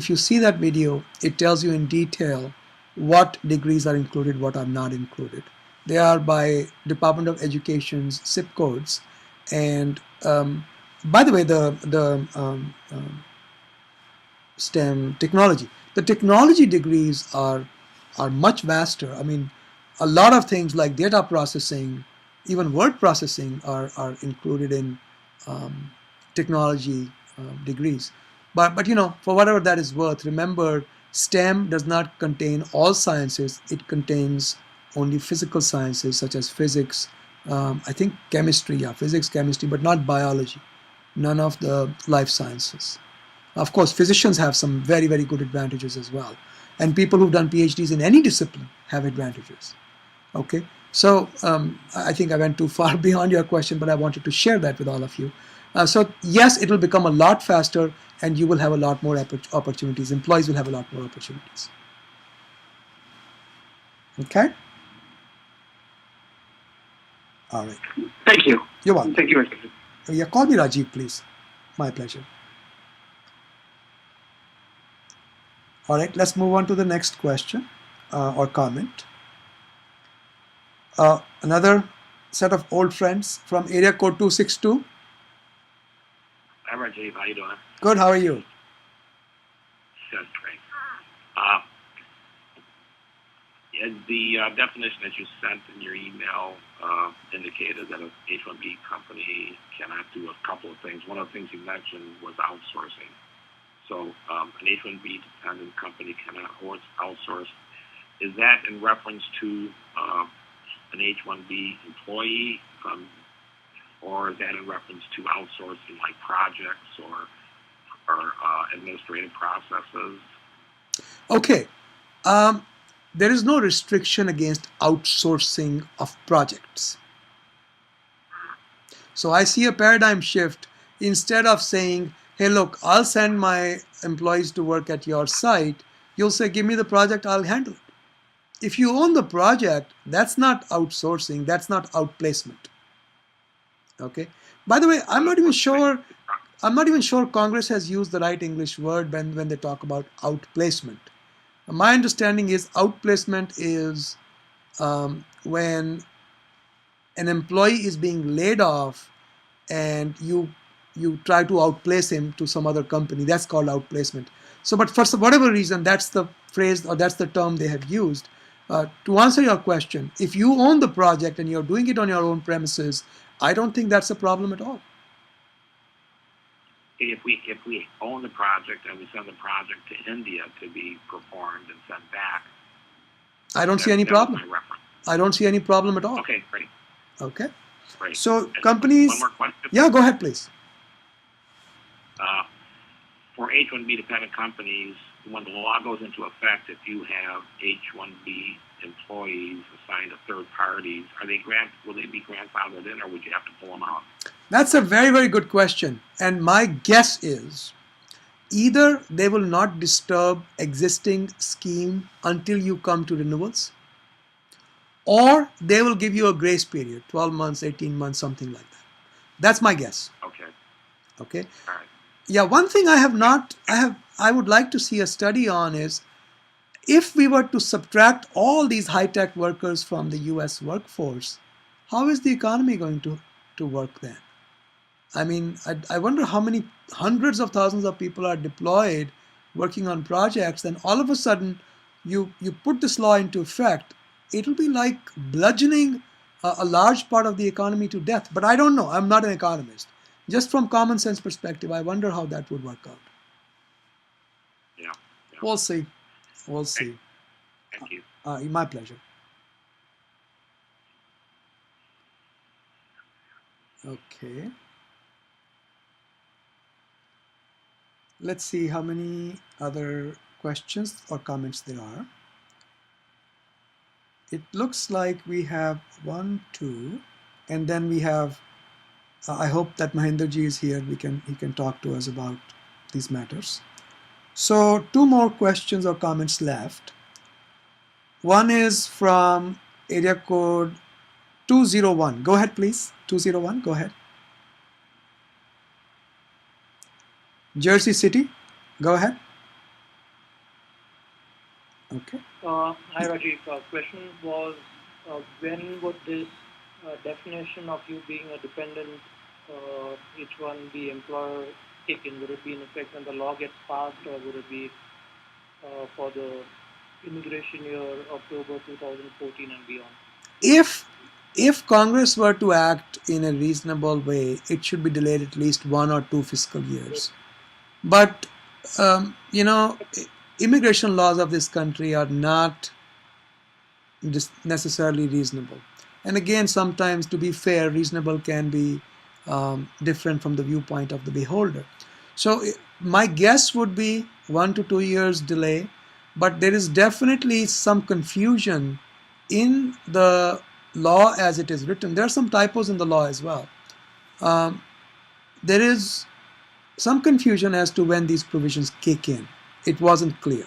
If you see that video, it tells you in detail what degrees are included, what are not included. They are by Department of Education's zip codes. And by the way, the STEM technology. The technology degrees are much vaster. I mean, a lot of things like data processing, even word processing are included in technology degrees. But you know, for whatever that is worth, remember STEM does not contain all sciences. It contains only physical sciences such as physics, I think chemistry, physics, chemistry, but not biology. None of the life sciences. Of course, physicians have some very, very good advantages as well. And people who've done PhDs in any discipline have advantages. Okay, so I think I went too far beyond your question, but I wanted to share that with all of you. So yes, it will become a lot faster, and you will have a lot more opportunities. Employees will have a lot more opportunities. Okay? All right.
Thank you.
You're welcome.
Thank you, Mr.
Yeah, call me Rajiv, please. My pleasure. All right, let's move on to the next question or comment. Another set of old friends from area code 262.
Hi, Rajiv. How you doing?
Good. How are you?
Good. Great. The definition that you sent in your email indicated that an H-1B company cannot do a couple of things. One of the things you mentioned was outsourcing. So an H-1B dependent company cannot outsource. Is that in reference to an H-1B employee, or is that in reference to outsourcing like projects or administrative processes?
Okay. There is no restriction against outsourcing of projects. So I see a paradigm shift. Instead of saying, hey, look, I'll send my employees to work at your site, you'll say, give me the project, I'll handle it. If you own the project, that's not outsourcing, that's not outplacement. Okay. By the way, I'm not even sure Congress has used the right English word when they talk about outplacement. My understanding is outplacement is when an employee is being laid off and you try to outplace him to some other company. That's called outplacement. So, but for whatever reason, that's the phrase or that's the term they have used. To answer your question, if you own the project and you're doing it on your own premises, I don't think that's a problem at all.
If we own the project and we send the project to India to be performed and sent back,
I don't see any problem. I don't see any problem at all.
Okay, great.
Okay.
Great.
So companies.
One more question.
Yeah, go ahead, please.
For H-1B dependent companies, when the law goes into effect, if you have H-1B employees assigned to third parties, will they be grandfathered in, or would you have to pull them out?
That's a very, very good question. And my guess is either they will not disturb existing scheme until you come to renewals, or they will give you a grace period, 12 months, 18 months, something like that. That's my guess.
Okay.
Okay.
All right.
Yeah, one thing I would like to see a study on is if we were to subtract all these high-tech workers from the US workforce, how is the economy going to work then? I mean, I wonder how many hundreds of thousands of people are deployed working on projects, and all of a sudden you put this law into effect, it'll be like bludgeoning a large part of the economy to death. But I don't know. I'm not an economist. Just from common sense perspective, I wonder how that would work out. We'll see. We'll see.
Thank you.
My pleasure. Okay. Let's see how many other questions or comments there are. It looks like we have 1, 2, and then we have. I hope that Mahendraji is here. He can talk to us about these matters. So 2 more questions or comments left. One is from area code 201. Go ahead, please. 201. Go ahead. Jersey City. Go ahead. Okay.
Hi, Rajiv. Question was, when would this definition of you being a dependent H-1B employer kick in? Would it be in effect when the law gets passed, or would it be for the immigration year October 2014 and beyond?
If Congress were to act in a reasonable way, it should be delayed at least 1 or 2 fiscal years. But immigration laws of this country are not necessarily reasonable. And again, sometimes, to be fair, reasonable can be different from the viewpoint of the beholder. So my guess would be 1 to 2 years delay, but there is definitely some confusion in the law as it is written. There are some typos in the law as well. There is some confusion as to when these provisions kick in. It wasn't clear.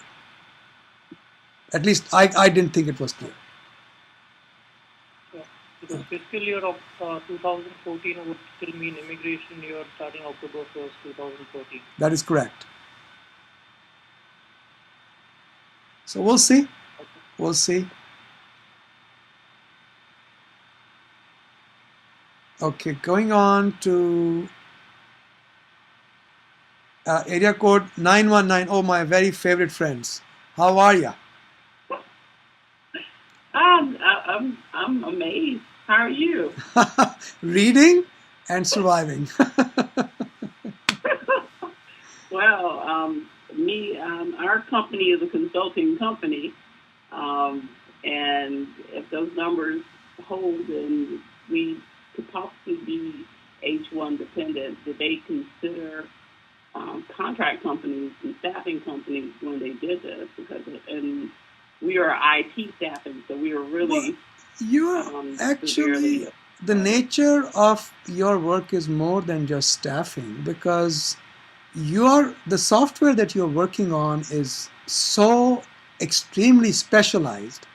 At least I didn't think it was clear.
Yeah, because fiscal year of 2014 would still mean immigration year starting October 1st, 2014.
That is correct. So we'll see.
Okay.
We'll see. Okay, going on to area code 919. Oh, my very favorite friends. How are you?
I'm amazed. How are you?
Reading and surviving.
Well, our company is a consulting company, and if those numbers hold, and we could possibly be H-1 dependent, did they consider contract companies and staffing companies when they did this? And we are IT staffing, so we are really.
Well, you're actually, the nature of your work is more than just staffing, because the software that you're working on is so extremely specialized,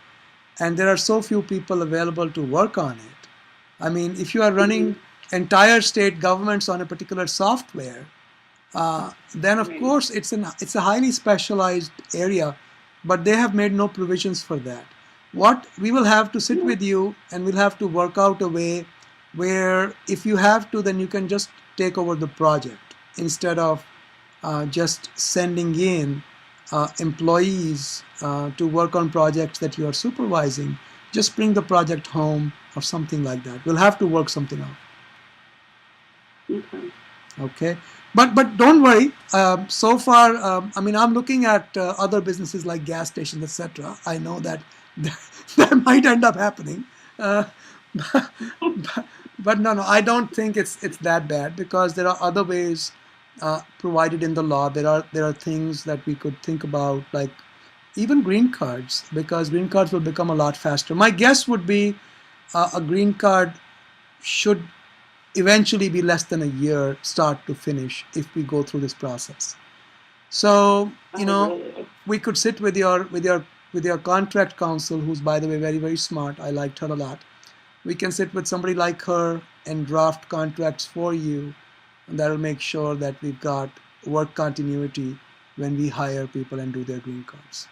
and there are so few people available to work on it. I mean, if you are running entire state governments on a particular software, then of course it's a highly specialized area, but they have made no provisions for that. What we will have to sit with you, and we'll have to work out a way where, if you have to, then you can just take over the project instead of just sending in employees to work on projects that you are supervising. Just bring the project home or something like that. We'll have to work something out. Okay, but don't worry. So far, I'm looking at other businesses like gas stations, etc. I know that that might end up happening, but no, I don't think it's that bad, because there are other ways provided in the law. There are things that we could think about, like even green cards, because green cards will become a lot faster. My guess would be a green card should eventually be less than a year start to finish if we go through this process. So we could sit with your contract counsel, who's, by the way, very, very smart. I liked her a lot. We can sit with somebody like her and draft contracts for you, and that'll make sure that we've got work continuity when we hire people and do their green cards.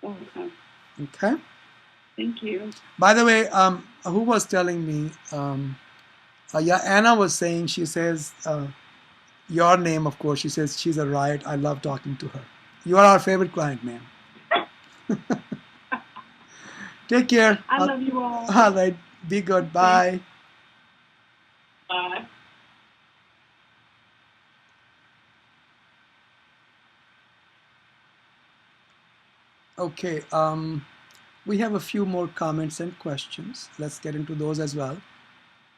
Okay.
Thank you.
By the way, who was telling me? Anna was saying, she says, your name, of course, she says she's a riot. I love talking to her. You are our favorite client, man. Take care.
I love you all.
All right. Be good. Bye.
Bye.
Okay. We have a few more comments and questions. Let's get into those as well.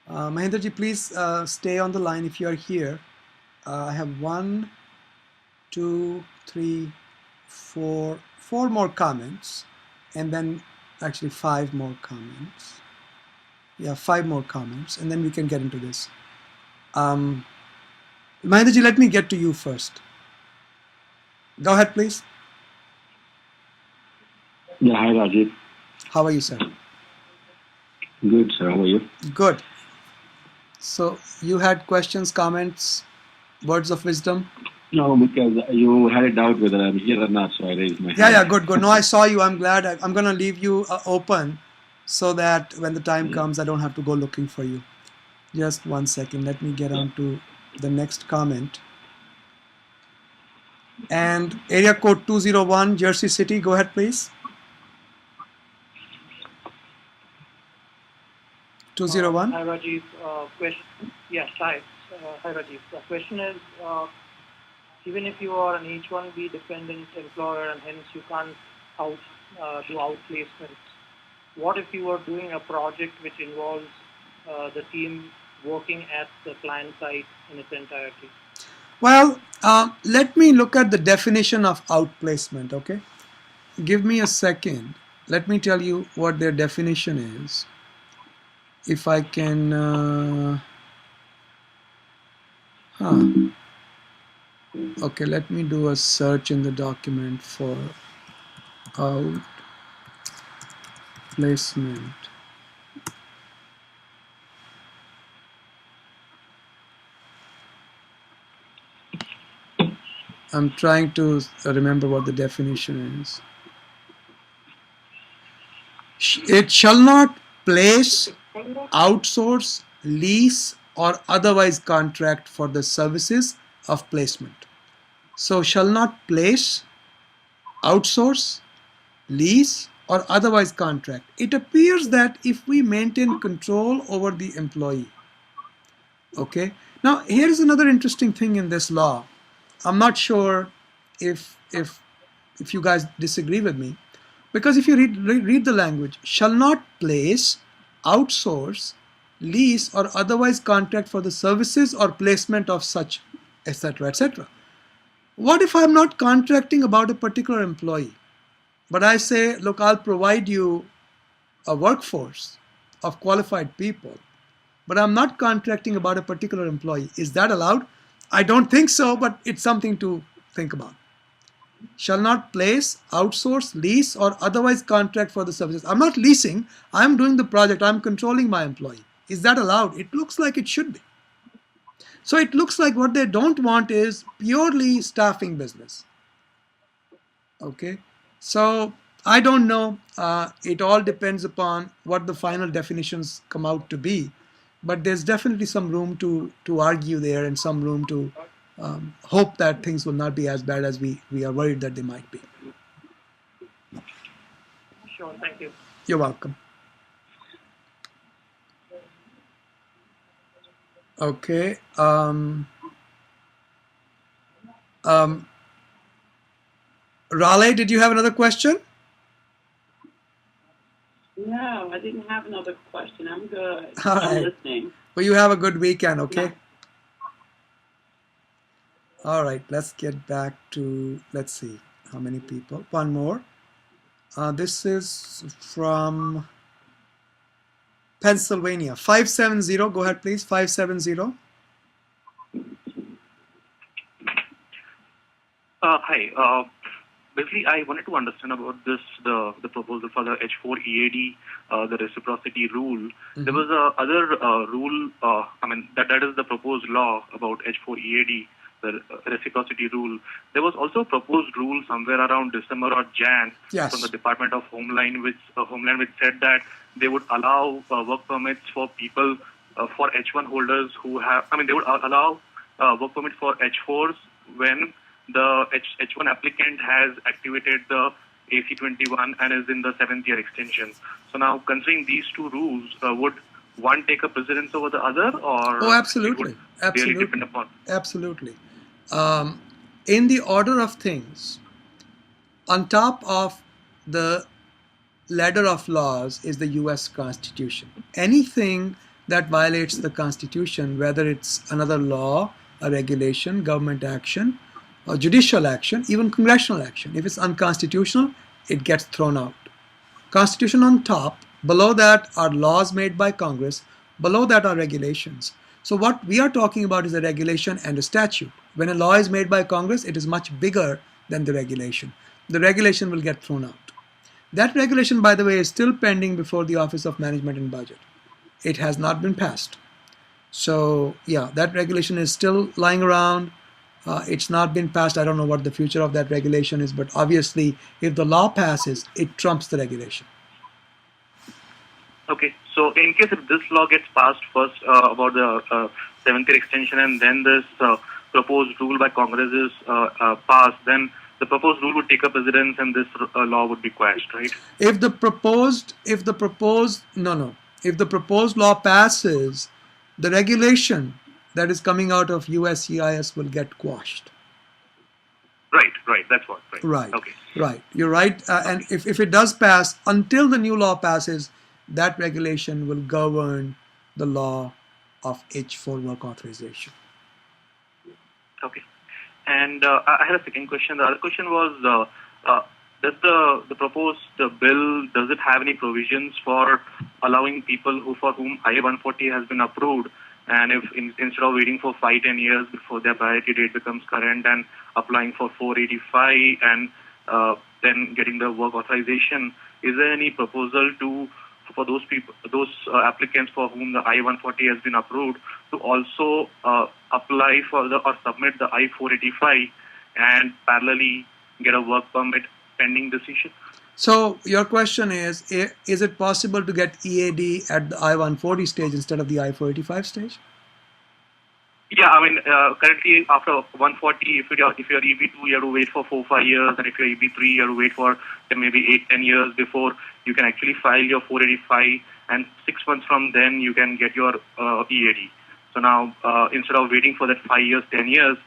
Mahendraji, please stay on the line if you are here. I have 1, 2, 3, 4, 4 more comments, and then actually 5 more comments. Yeah, 5 more comments, and then we can get into this. Mahendraji, let me get to you first. Go ahead, please.
Yeah, hi Rajiv.
How are you, sir?
Good, sir. How are you?
Good. So you had questions, comments, words of wisdom?
No, because you had a doubt whether I'm here or not, so I raised my hand.
Yeah, good. No, I saw you. I'm glad. I'm going to leave you open so that when the time comes, I don't have to go looking for you. Just 1 second. Let me get on to the next comment. And area code 201, Jersey City. Go ahead, please. 201.
Hi, Rajiv. Question. Yes, hi. Hi, Rajiv. The question is, even if you are an H-1B dependent employer and hence you can't do outplacements, what if you are doing a project which involves the team working at the client site in its entirety?
Well, let me look at the definition of outplacement, okay? Give me a second. Let me tell you what their definition is. If I can... Okay, let me do a search in the document for outplacement. I'm trying to remember what the definition is. It shall not place, outsource, lease, or otherwise contract for the services of placement. So, shall not place, outsource, lease, or otherwise contract. It appears that if we maintain control over the employee. Okay. Now, here is another interesting thing in this law. I'm not sure if you guys disagree with me, because if you read the language, shall not place, outsource, lease, or otherwise contract for the services or placement of such, etc., etc. What if I'm not contracting about a particular employee, but I say, look, I'll provide you a workforce of qualified people, but I'm not contracting about a particular employee? Is that allowed? I don't think so, but it's something to think about. Shall not place, outsource, lease, or otherwise contract for the services. I'm not leasing, I'm doing the project, I'm controlling my employee. Is that allowed? It looks like it should be. So it looks like what they don't want is purely staffing business. Okay, so I don't know. It all depends upon what the final definitions come out to be, but there's definitely some room to argue there, and some room to hope that things will not be as bad as we are worried that they might be.
Sure, thank you.
You're welcome. Okay. Raleigh, did you have another question?
No, I didn't have another question. I'm good.
All
I'm
right.
listening.
Well, you have a good weekend, okay?
No.
All right, let's get back to, let's see, how many people? One more. This is from Pennsylvania. 570, go ahead, please. 570.
Hi. Basically, I wanted to understand about this, the proposal for the H4 EAD, the reciprocity rule. There was a other rule, that is the proposed law about H4 EAD, the reciprocity rule. There was also a proposed rule somewhere around December or Jan from the Department of Homeland, which said that they would allow work permits for people, for H1 holders who have, they would allow work permit for H4s when the H1 applicant has activated the AC-21 and is in the 7th year extension. So now, considering these two rules, would one take a precedence over the other, or
absolutely,
really depend upon?
Absolutely. In the order of things, on top of the ladder of laws is the US Constitution. Anything that violates the Constitution, whether it's another law, a regulation, government action, or judicial action, even congressional action, if it's unconstitutional, it gets thrown out. Constitution on top, below that are laws made by Congress, below that are regulations. So what we are talking about is a regulation and a statute. When a law is made by Congress, it is much bigger than the regulation. The regulation will get thrown out. That regulation, by the way, is still pending before the Office of Management and Budget. It has not been passed. So yeah, that regulation is still lying around. It's not been passed. I don't know what the future of that regulation is, but obviously, if the law passes, it trumps the regulation.
Okay, so in case if this law gets passed first about the 7th-year extension, and then this proposed rule by Congress is passed, then the proposed rule would take up precedence, and this law would be quashed, right?
If the proposed law passes, the regulation that is coming out of USCIS will get quashed.
Right. That's what.
Right.
Okay.
Right. You're right. And if it does pass, until the new law passes, that regulation will govern the law of H-4 work authorization.
Okay. And I had a second question. The other question was, does the proposed bill, does it have any provisions for allowing people for whom I-140 has been approved, and if instead of waiting for 5-10 years before their priority date becomes current and applying for 485 and then getting the work authorization, is there any proposal for those applicants for whom the I-140 has been approved to also apply for or submit the I-485 and parallelly get a work permit pending decision?
So your question is it possible to get EAD at the I-140 stage instead of the I-485 stage?
Yeah, I mean, currently after 140, if you're EB2, you have to wait for 4-5 years, and if you're EB3, you have to wait for maybe 8-10 years before you can actually file your 485, and 6 months from then you can get your EAD. So now, instead of waiting for that 5 years, 10 years,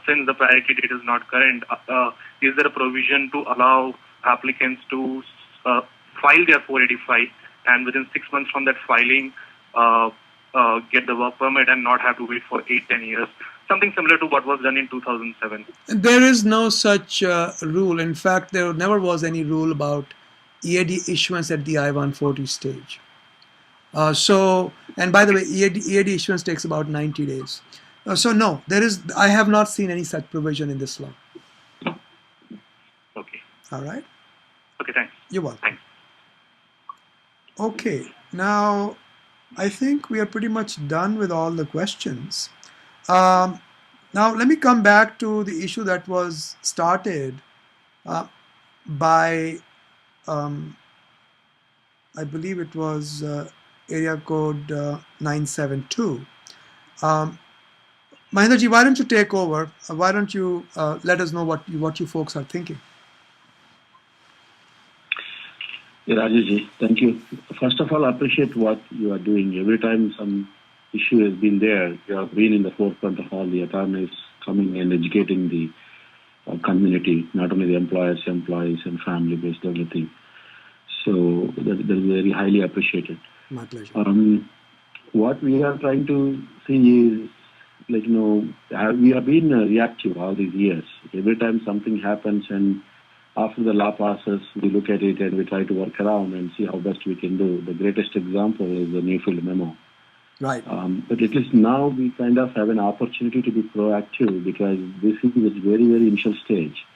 since the priority date is not current, is there a provision to allow applicants to file their 485 and within 6 months from that filing get the work permit and not have to wait for 8-10 years? Something similar to what was done in 2007.
There is no such rule. In fact, there never was any rule about EAD issuance at the I-140 stage. And by the way, EAD issuance takes about 90 days. So no, I have not seen any such provision in this law.
Okay.
All right.
Okay, thanks.
You're welcome.
Thanks.
Okay, now I think we are pretty much done with all the questions. Now let me come back to the issue that was started by, I believe it was area code 972. Mahendraji, why don't you take over? Why don't you let us know what you folks are thinking?
Yeah, Rajesh, thank you. First of all, I appreciate what you are doing. Every time some issue has been there, you have been in the forefront of all the attorneys coming and educating the community, not only the employers, employees, and family-based everything. So that is very highly appreciated.
My pleasure.
What we are trying to see is, we have been reactive all these years. Every time something happens and after the law passes, we look at it and we try to work around and see how best we can do. The greatest example is the Newfield memo.
Right.
But at least now we kind of have an opportunity to be proactive because this is a very, very initial stage.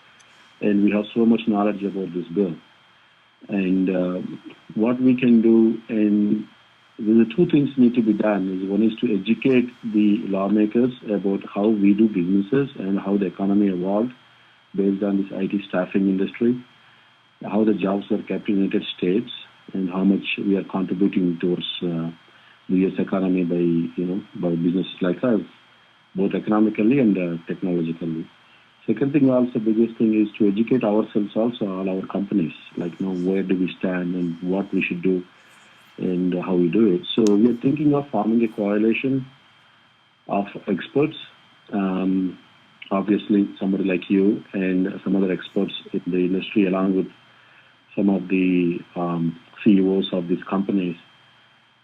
And we have so much knowledge about this bill. And what we can do, and the two things need to be done. One is to educate the lawmakers about how we do businesses and how the economy evolved based on this IT staffing industry, how the jobs were kept in the United States, and how much we are contributing towards the U.S. economy by businesses like us, both economically and technologically. Second thing, also biggest thing is to educate ourselves also, all our companies, where do we stand and what we should do and how we do it. So we are thinking of forming a coalition of experts. Obviously, somebody like you and some other experts in the industry, along with some of the CEOs of these companies,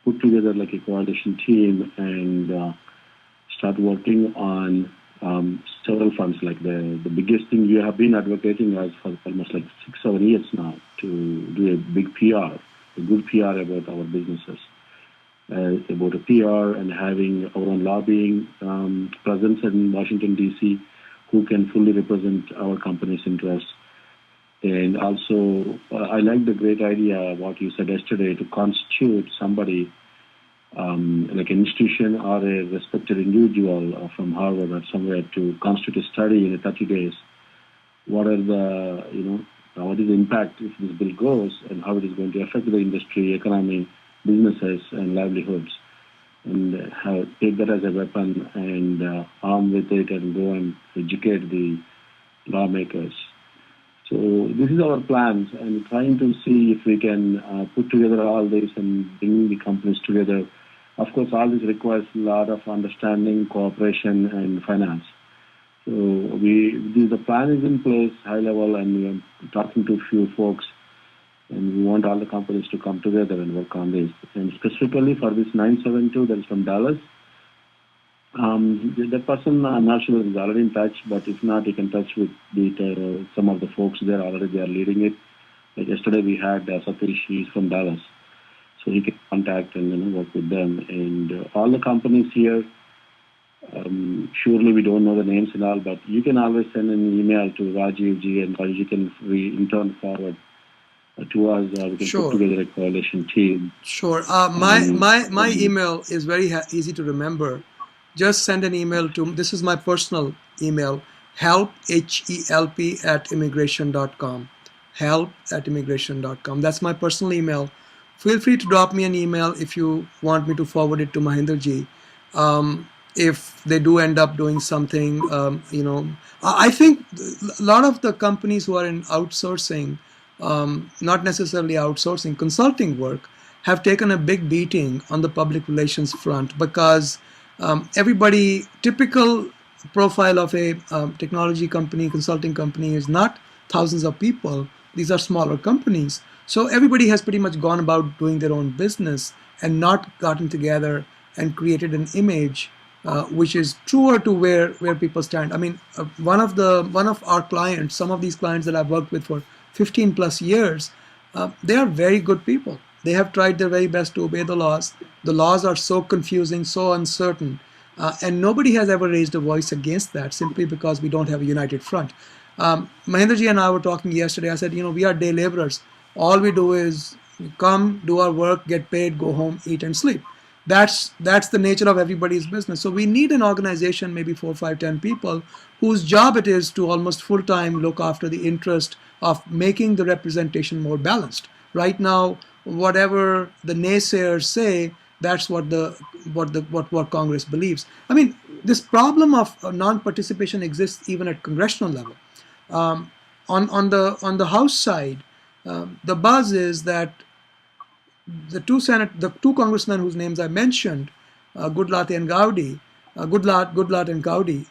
put together like a coalition team and start working on several fronts. Like the biggest thing we have been advocating as for almost like 6-7 years now to do a big PR, a good PR about our businesses, about a PR and having our own lobbying presence in Washington, D.C., who can fully represent our company's interests. And also, I like the great idea, what you said yesterday, to constitute somebody like an institution or a respected individual from Harvard or somewhere to constitute a study in 30 days. What are the, what is the impact if this bill goes and how it is going to affect the industry, economy, businesses, and livelihoods, and take that as a weapon and arm with it and go and educate the lawmakers. So this is our plans, and trying to see if we can put together all this and bring the companies together. Of course, all this requires a lot of understanding, cooperation, and finance. So the plan is in place, high level, and we are talking to a few folks, and we want all the companies to come together and work on this. And specifically for this 972 that is from Dallas, that person, I'm not sure is already in touch, but if not, you can touch with some of the folks there already. They are leading it. Like yesterday we had Satish, he's from Dallas, so he can contact and work with them. And all the companies here, surely we don't know the names and all, but you can always send an email to Rajiv Ji, and Rajiv can in turn forward to us. We can put together a coalition team.
Sure. My email is very easy to remember. Just send an email to, this is my personal email, help, HELP @immigration.com. help@immigration.com. That's my personal email. Feel free to drop me an email if you want me to forward it to Mahinder Ji. If they do end up doing something, I think a lot of the companies who are in outsourcing, not necessarily outsourcing, consulting work, have taken a big beating on the public relations front because everybody, typical profile of a technology company, consulting company is not thousands of people. These are smaller companies. So everybody has pretty much gone about doing their own business and not gotten together and created an image which is truer to where people stand. I mean, one of our clients, some of these clients that I've worked with for 15 plus years, they are very good people. They have tried their very best to obey the laws. The laws are so confusing, so uncertain, and nobody has ever raised a voice against that simply because we don't have a united front. Mahinderji and I were talking yesterday. I said, we are day laborers. All we do is come, do our work, get paid, go home, eat and sleep. That's the nature of everybody's business. So we need an organization, maybe 4, 5, 10 people, whose job it is to almost full-time look after the interest of making the representation more balanced. Right now, whatever the naysayers say, that's what Congress believes. I mean, this problem of non-participation exists even at congressional level. On the House side, the buzz is that the two congressmen whose names I mentioned, Goodlatte and Gowdy,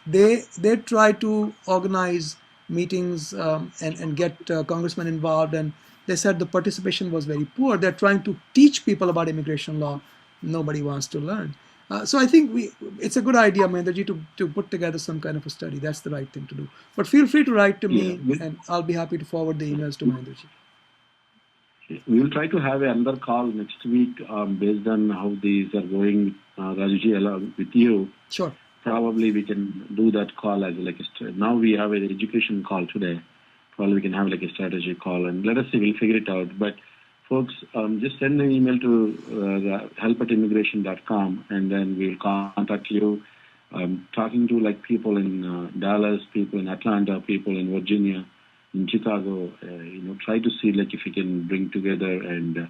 they try to organize meetings and get congressmen involved, and they said the participation was very poor. They're trying to teach people about immigration law. Nobody wants to learn. So I think it's a good idea, Mahendraji, to put together some kind of a study. That's the right thing to do. But feel free to write to me, and I'll be happy to forward the emails to Mahendraji.
We will try to have another call next week based on how these are going, Rajuji, along with you.
Sure.
Probably we can do that call as now we have an education call today. Probably we can have a strategy call, and let us see, we'll figure it out. But folks, just send an email to help@immigration.com, and then we'll contact you. Talking to people in Dallas, people in Atlanta, people in Virginia, in Chicago, try to see if we can bring together and,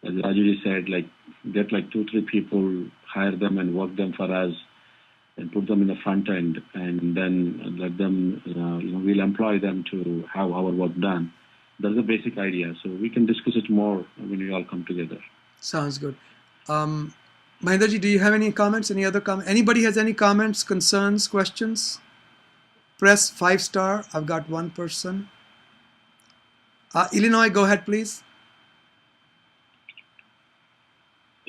as Rajuji said, get 2-3 people, hire them and work them for us, and put them in the front end, and then let them, we'll employ them to have our work done. That's the basic idea. So we can discuss it more when we all come together.
Sounds good. Mahendraji, do you have any comments? Any other comments? Anybody has any comments, concerns, questions? Press 5 star. I've got one person. Illinois, go ahead, please.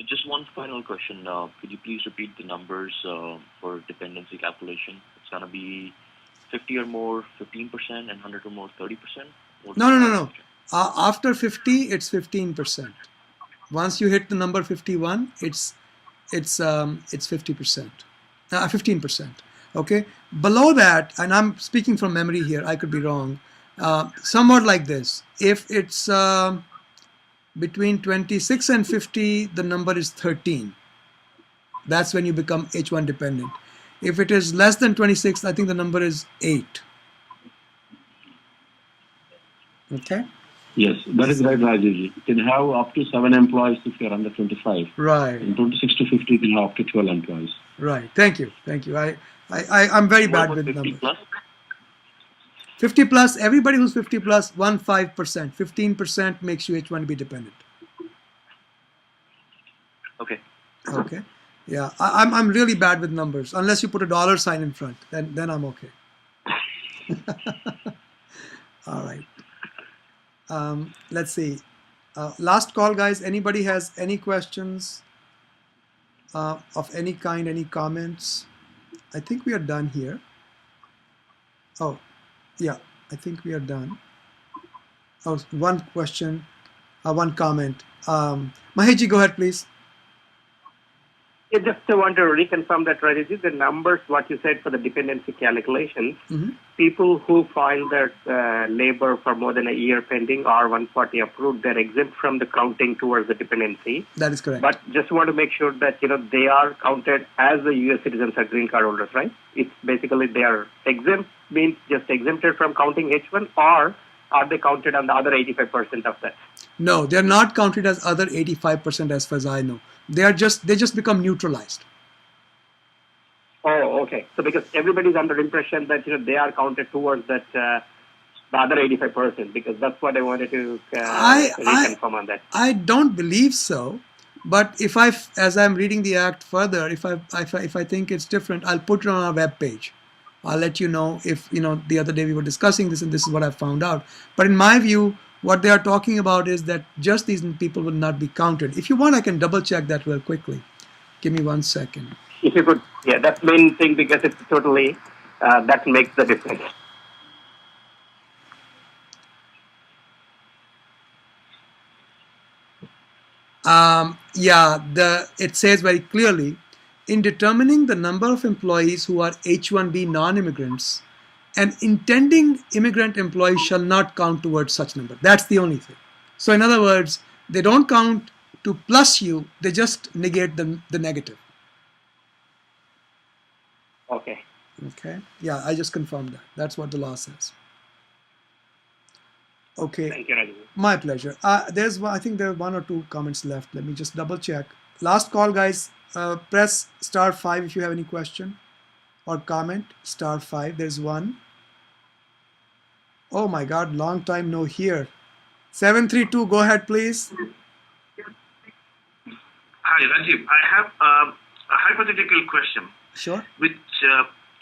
Just one final question. Could you please repeat the numbers for dependency calculation? It's going to be 50 or more, 15%, and 100 or more, 30%?
No. After 50, it's 15%. Once you hit the number 51, it's 50%, 15%. Okay. Below that, and I'm speaking from memory here, I could be wrong. Somewhat like this. If it's between 26 and 50, the number is 13. That's when you become H-1 dependent. If it is less than 26, I think the number is 8. Okay?
Yes, that is right, Rajesh. You can have up to 7 employees if you're under 25.
Right.
And 26 to 50, you can have up to 12 employees.
Right. Thank you. I'm very bad with
50
numbers.
plus?
50 plus, everybody who's 50 plus, 15%. 15% makes you H-1B dependent.
Okay.
Okay. Yeah, I'm really bad with numbers. Unless you put a dollar sign in front, then I'm okay. All right. Let's see. Last call, guys. Anybody has any questions of any kind, any comments? I think we are done here. Oh, yeah, I think we are done. Oh, one question, one comment. Maheji, go ahead, please.
I just want to reconfirm that, Rajesh, the numbers, what you said for the dependency calculations, people who file their labor for more than a year pending R-140 approved, they're exempt from the counting towards the dependency.
That is correct.
But just want to make sure that, they are counted as the U.S. citizens or green card holders, right? It's basically they are exempt, means just exempted from counting H-1, or are they counted on the other 85% of that?
No, they're not counted as other 85% as far as I know. They just become neutralized.
Oh, okay. So because everybody's under impression that they are counted towards that the other 85%, because that's what I wanted to reconfirm on that.
I don't believe so, but as I'm reading the act further, if I think it's different, I'll put it on our web page. I'll let you know if the other day we were discussing this and this is what I found out. But in my view, what they are talking about is that just these people will not be counted. If you want, I can double check that real quickly. Give me 1 second.
If you could, yeah, that's the main thing, because it's totally, that makes the difference.
It says very clearly, in determining the number of employees who are H-1B non-immigrants, an intending immigrant employee shall not count towards such number. That's the only thing. So in other words, they don't count to plus you, they just negate the negative.
Okay.
Okay. Yeah, I just confirmed that. That's what the law says. Okay.
Thank you, Raju.
My pleasure. I think there are 1 or 2 comments left. Let me just double check. Last call, guys. Press *5 if you have any question or comment. *5. There's one. Oh my God, long time no hear. 732, go ahead, please.
Hi, Rajiv. I have a hypothetical question.
Sure.
Which,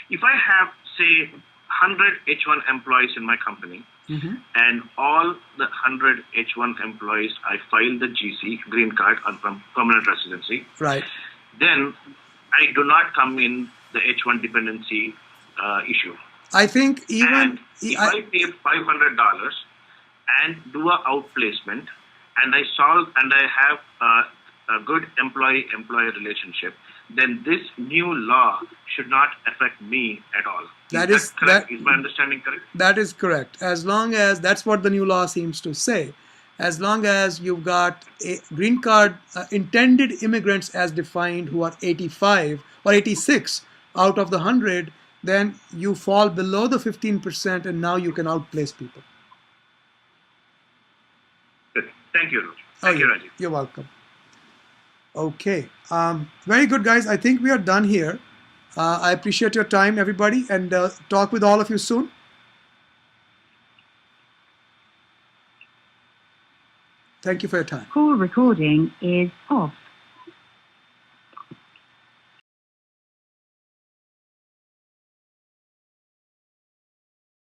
if I have, say, 100 H1 employees in my company, and all the 100 H1 employees, I file the GC, green card, on permanent residency.
Right.
Then I do not come in the H1 dependency issue.
I think even
and if I pay $500 and do a outplacement, and I have a good employee-employer relationship, then this new law should not affect me at all. Is my understanding correct?
That is correct. As long as that's what the new law seems to say. As long as you've got a green card intended immigrants as defined who are 85 or 86 out of the 100, then you fall below the 15% and now you can outplace people.
Good. Thank you, Raj. Thank you, Rajiv.
You're welcome. Okay. Very good, guys. I think we are done here. I appreciate your time, everybody, and talk with all of you soon. Thank you for your time.
Call recording is off.